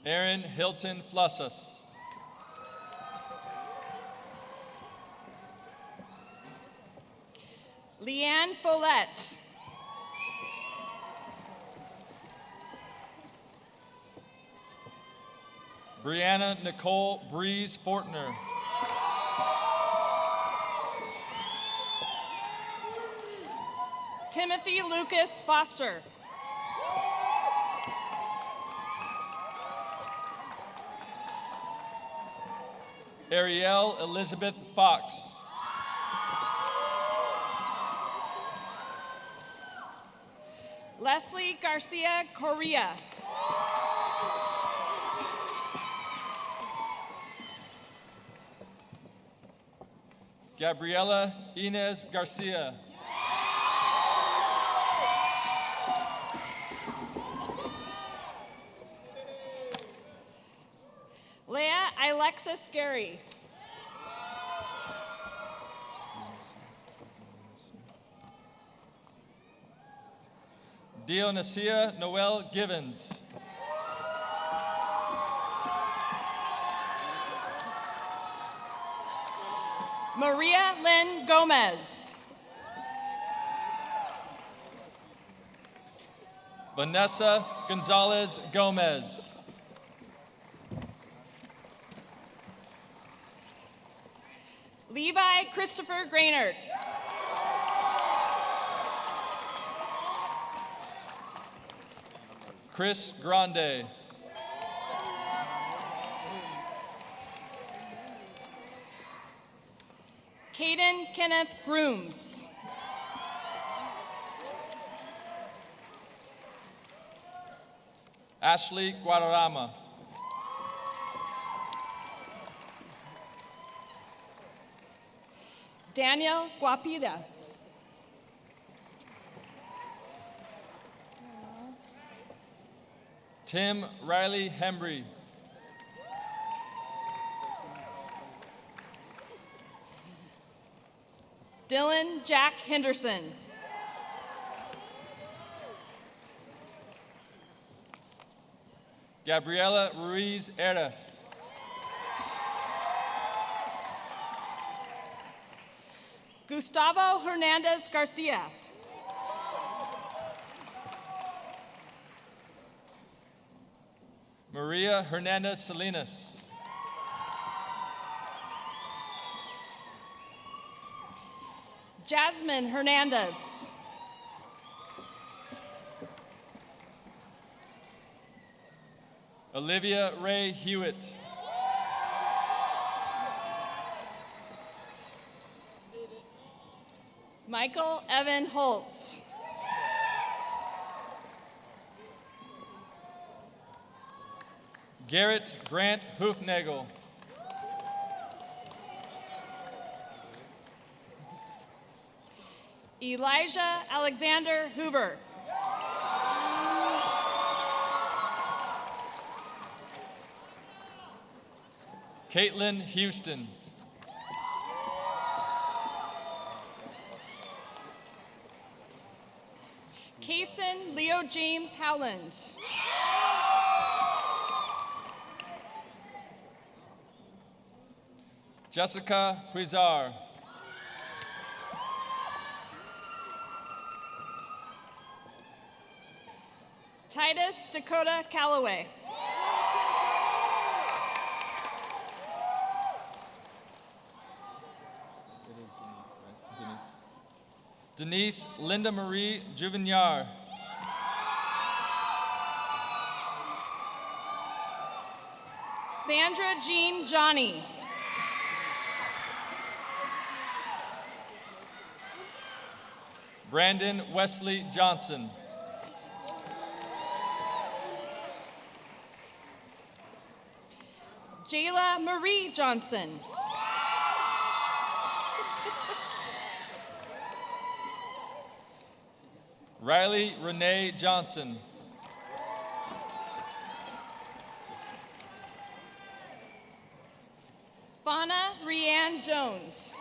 K: Aaron Hilton Flussas.
J: Leanne Follette.
K: Brianna Nicole Breeze Fortner.
J: Timothy Lucas Foster.
K: Ariel Elizabeth Fox.
J: Leslie Garcia Correa.
K: Gabriela Inez Garcia.
J: Leah Alexis Gary.
K: Dionisia Noel Givens.
J: Maria Lynn Gomez.
K: Vanessa Gonzalez Gomez.
J: Levi Christopher Grainard.
K: Chris Grande.
J: Caden Kenneth Grooms.
K: Ashley Guadarrama.
J: Daniel Guapida.
K: Tim Riley Hembry.
J: Dylan Jack Henderson.
K: Gabriela Ruiz Eras.
J: Gustavo Hernandez Garcia.
K: Maria Hernandez Salinas.
J: Jasmine Hernandez.
K: Olivia Ray Hewitt.
J: Michael Evan Holtz.
K: Garrett Grant Hoofnagel.
J: Elijah Alexander Hoover.
K: Caitlin Houston.
J: Kaysen Leo James Howland.
K: Jessica Huizar.
J: Titus Dakota Calloway.
K: Denise Linda Marie Juvenyar.
J: Sandra Jean Johnny.
K: Brandon Wesley Johnson.
J: Jayla Marie Johnson.
K: Riley Renee Johnson.
J: Fauna Rianne Jones.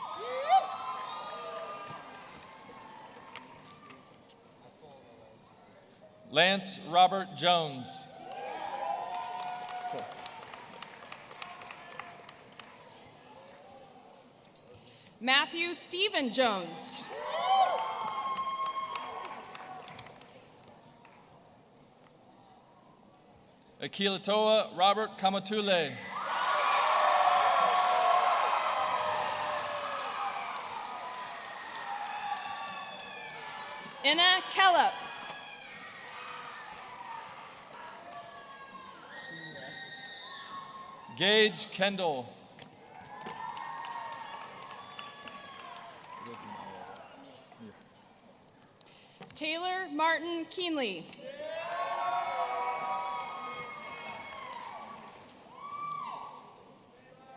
K: Lance Robert Jones.
J: Matthew Stephen Jones.
K: Akilatoa Robert Kamatule.
J: Inna Kellop.
K: Gage Kendall.
J: Taylor Martin Keenley.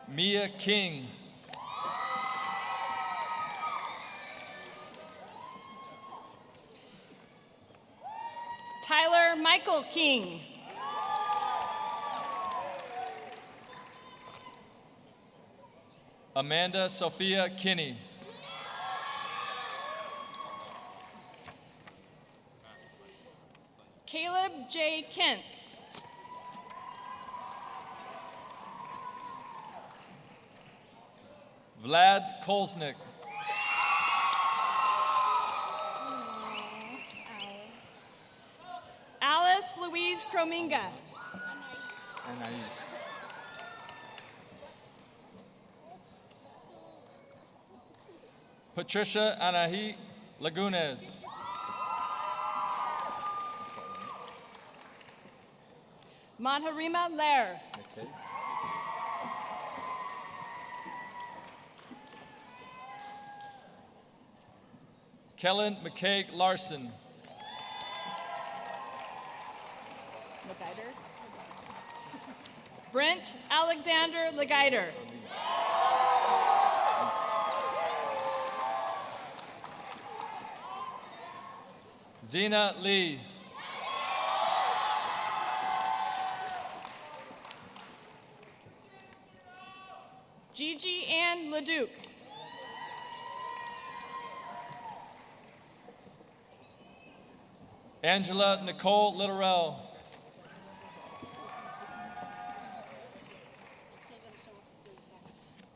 K: Mia King.
J: Tyler Michael King.
K: Amanda Sophia Kinney.
J: Caleb J. Kent.
K: Vlad Kolsnik.
J: Alice Louise Krominga.
K: Patricia Anahi Lagunes.
J: Madharima Lair.
K: Kellen McKay Larson.
J: Brent Alexander Legeiter.
K: Zena Lee.
J: Gigi Ann Leduc.
K: Angela Nicole Littorell.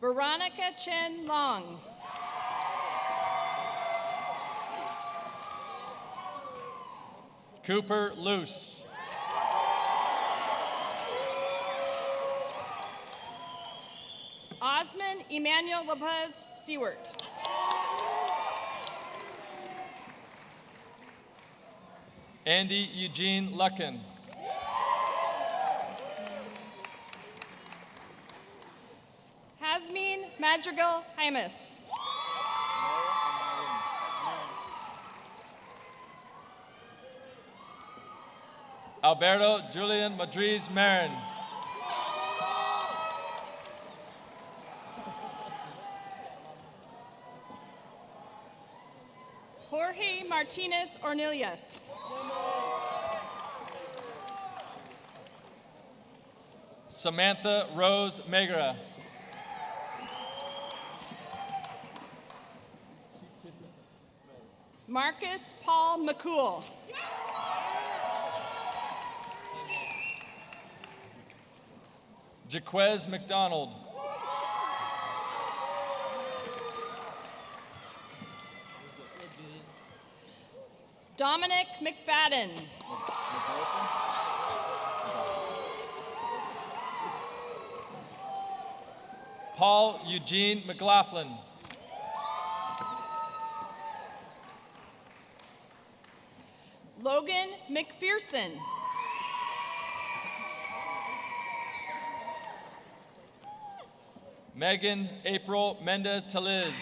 J: Veronica Chen Long.
K: Cooper Luce.
J: Osman Emmanuel Lopez Seward.
K: Andy Eugene Lucken.
J: Hasmin Madrigal Jaimes.
K: Alberto Julian Madriz Marin.
J: Jorge Martinez Ornelius.
K: Samantha Rose Megra.
J: Marcus Paul McCool.
K: Jaquez McDonald.
J: Dominic McFadden.
K: Paul Eugene McLaughlin.
J: Logan McPherson.
K: Megan April Mendez Taliz.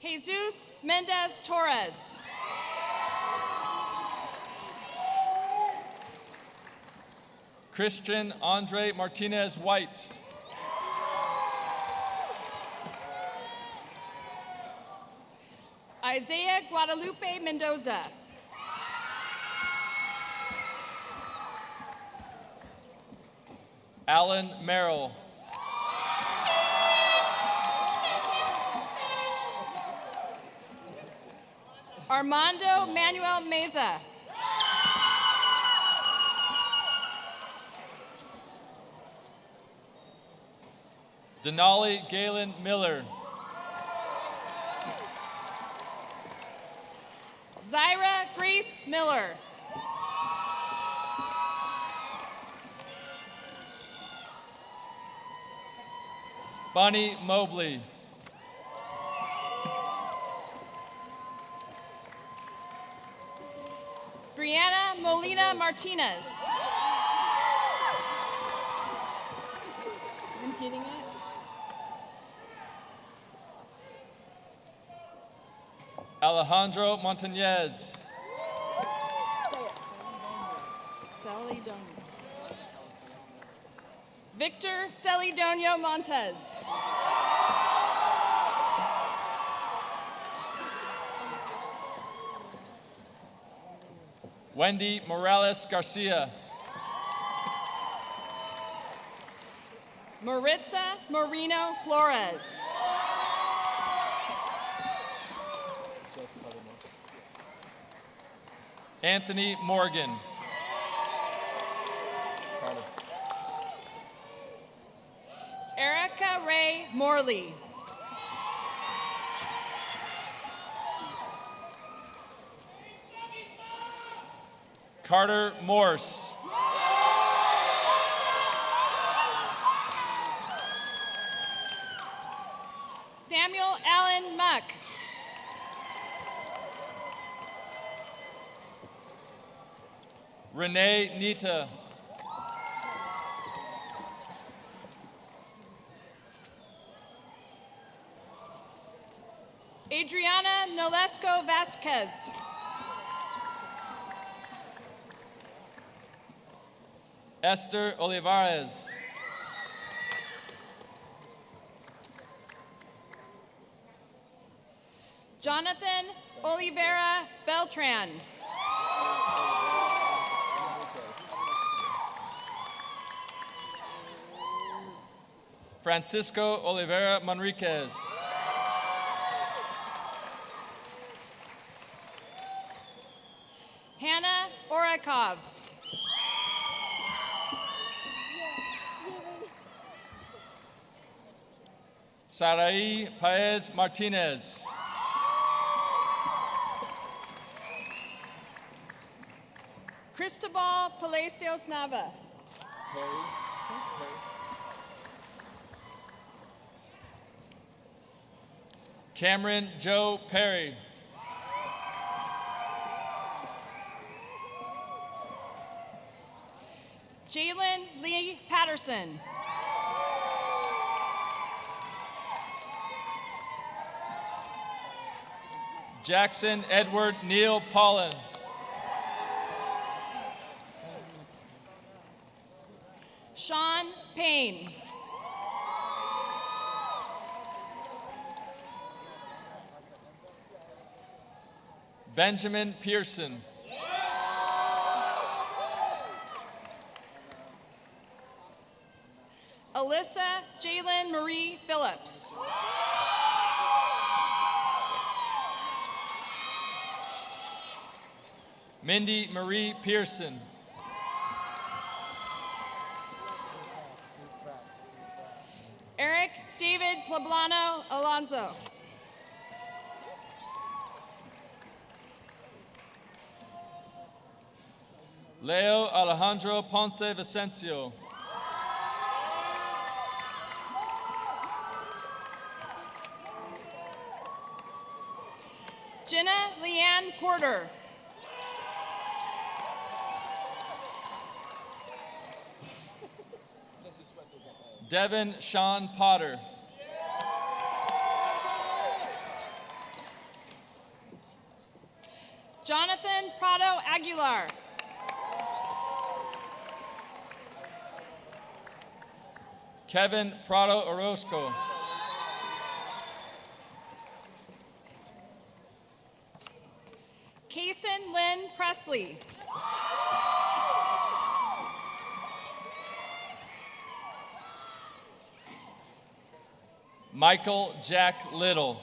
J: Jesus Mendez Torres.
K: Christian Andre Martinez White.
J: Isaiah Guadalupe Mendoza.
K: Alan Merrill.
J: Armando Manuel Meza.
K: Denali Galen Miller.
J: Zyra Grace Miller.
K: Bonnie Mobley.
J: Brianna Molina Martinez. I'm getting it.
K: Alejandro Montañez.
J: Celedonio. Victor Celedonio Montez.
K: Wendy Morales Garcia.
J: Maritza Marino Flores.
K: Anthony Morgan.
J: Erica Ray Morley.
K: Carter Morse.
J: Samuel Allen Muck.
K: Renee Nita.
J: Adriana Nolasco Vasquez.
K: Esther Olivares.
J: Jonathan Oliveira Beltran.
K: Francisco Oliveira Manriquez.
J: Hannah Orakov.
K: Sarai Paez Martinez.
J: Cristobal Palacios Nava.
K: Cameron Joe Perry.
J: Jalen Lee Patterson.
K: Jackson Edward Neal Paulin.
J: Sean Payne.
K: Benjamin Pearson.
J: Alyssa Jalen Marie Phillips.
K: Mindy Marie Pearson.
J: Eric David Poblano Alonso.
K: Leo Alejandro Ponce Vicencio.
J: Jenna Leanne Porter.
K: Devin Sean Potter.
J: Jonathan Prado Aguilar.
K: Kevin Prado Orozco.
J: Kaysen Lynn Presley.
K: Michael Jack Little.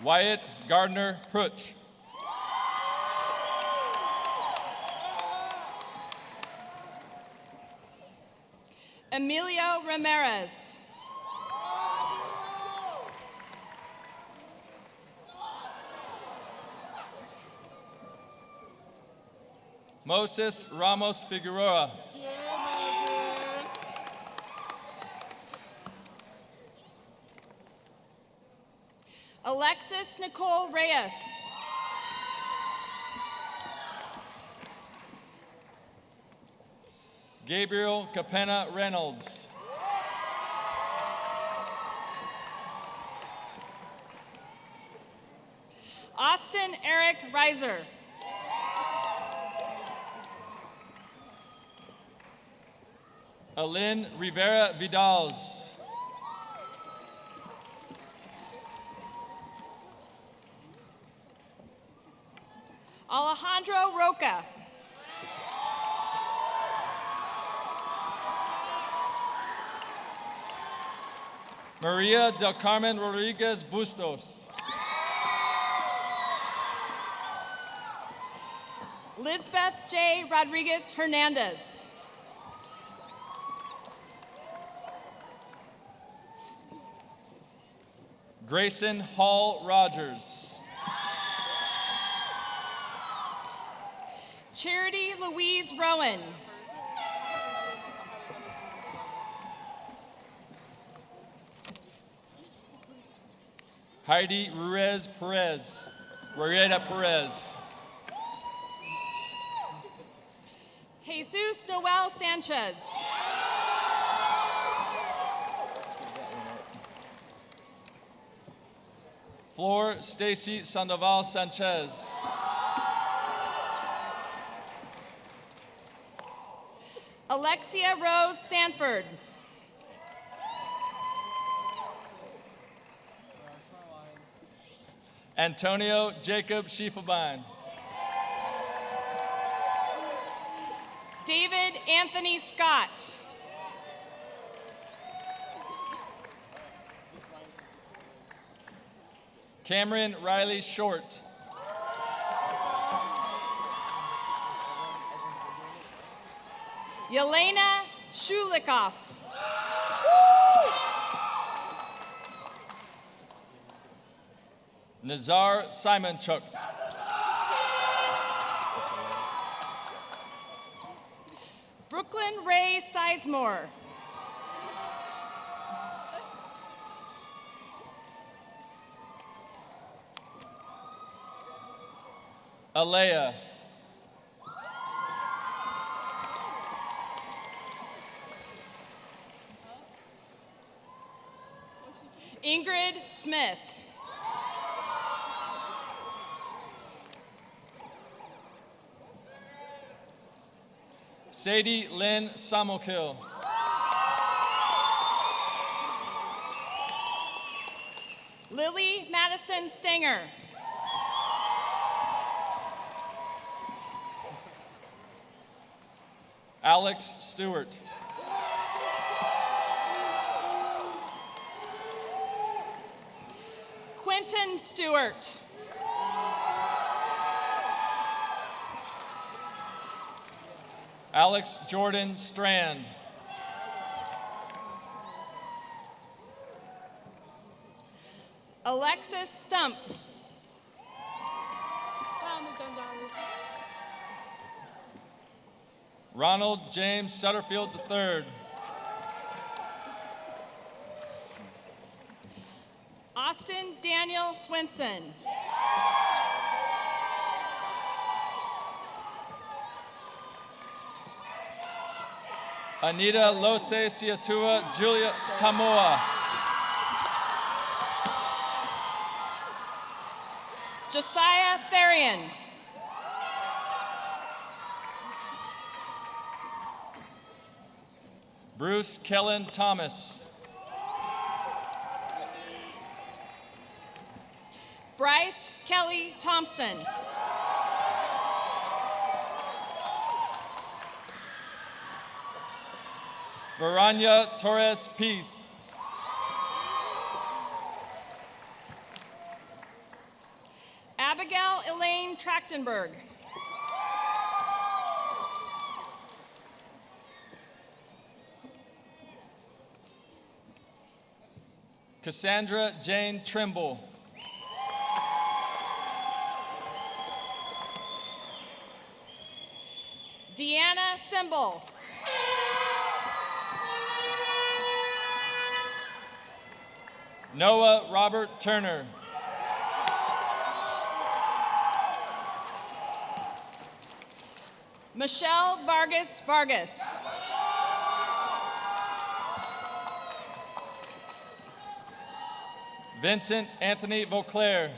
K: Wyatt Gardner Prutch.
J: Emilio Ramirez.
K: Moses Ramos Figueroa.
J: Alexis Nicole Reyes.
K: Gabriel Capena Reynolds.
J: Austin Eric Reiser.
K: Alin Rivera Vidals.
J: Alejandro Roca.
K: Maria del Carmen Rodriguez Bustos.
J: Lisbeth J. Rodriguez Hernandez.
K: Grayson Hall Rogers.
J: Charity Louise Rowan.
K: Heidi Ruiz Perez. Rorieta Perez.
J: Jesus Noel Sanchez.
K: Flor Stacy Sandoval Sanchez.
J: Alexia Rose Sanford.
K: Antonio Jacob Schiefelbein.
J: David Anthony Scott.
K: Cameron Riley Short.
J: Yelena Shulikoff.
K: Nazar Simonchuk.
J: Brooklyn Ray Sizemore.
K: Alea.
J: Ingrid Smith.
K: Sadie Lynn Samokil.
J: Lily Madison Stenger.
K: Alex Stewart.
J: Quentin Stewart.
K: Alex Jordan Strand.
J: Alexis Stump.
K: Ronald James Sutterfield III.
J: Austin Daniel Swenson.
K: Anita Lose Siatua Julia Tamoa.
J: Josiah Therian.
K: Bruce Kellen Thomas.
J: Bryce Kelly Thompson.
K: Verania Torres Peace.
J: Abigail Elaine Trachtenberg.
K: Cassandra Jane Trimble.
J: Deanna Symbol.
K: Noah Robert Turner.
J: Michelle Vargas Vargas.
K: Vincent Anthony Vauclair.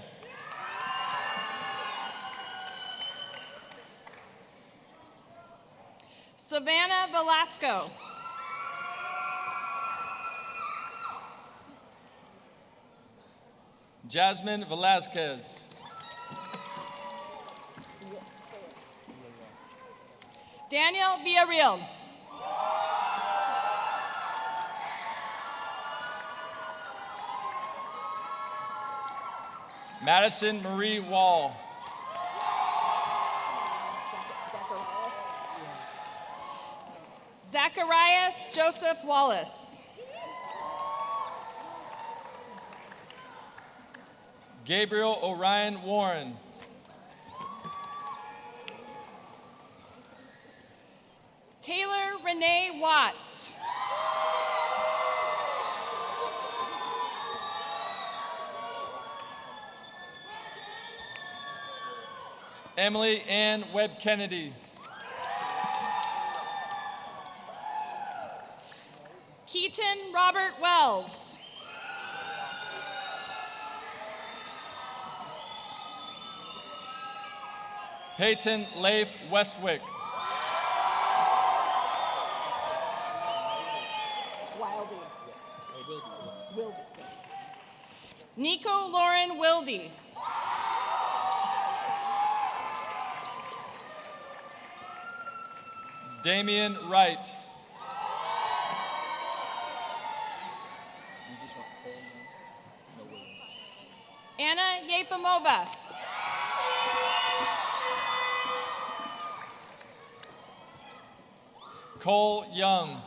J: Savannah Velasco.
K: Jasmine Velazquez.
J: Daniel Villarreal.
K: Madison Marie Wall.
J: Zacharias Joseph Wallace.
K: Gabriel Orion Warren.
J: Taylor Renee Watts.
K: Emily Ann Webb Kennedy.
J: Keaton Robert Wells.
K: Peyton Leif Westwick.
J: Gildy.
K: Damian Wright.
J: Anna Yefimova.
K: Cole Young.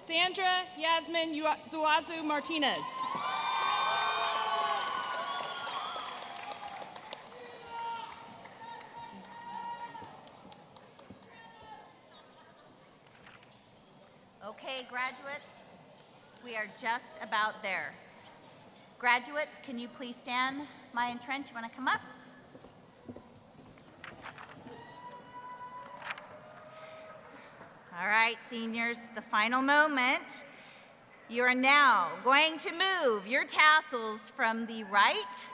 J: Sandra Yasmin Zuazu Martinez.
A: Okay, graduates, we are just about there. Graduates, can you please stand? Maya and Trent, you want to come up? All right, seniors, the final moment. You are now going to move your tassels from the right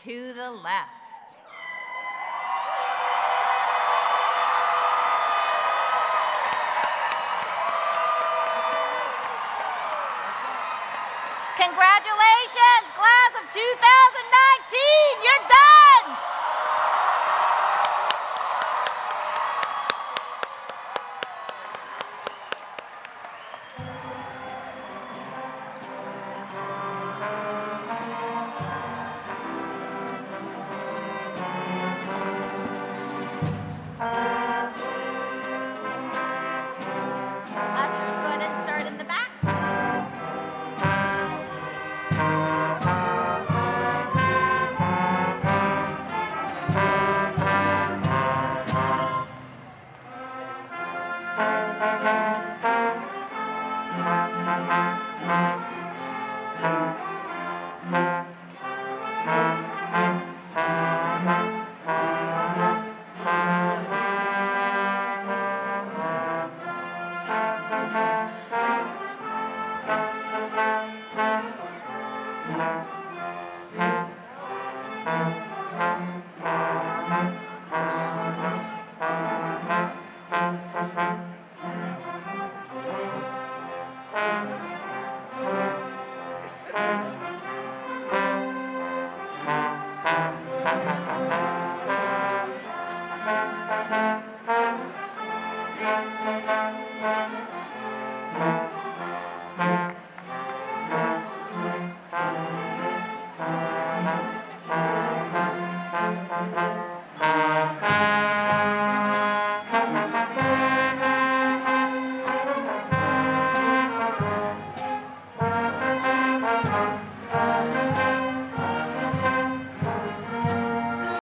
A: to the left. Congratulations, class of 2019, you're done! Ushers, go ahead and start in the back.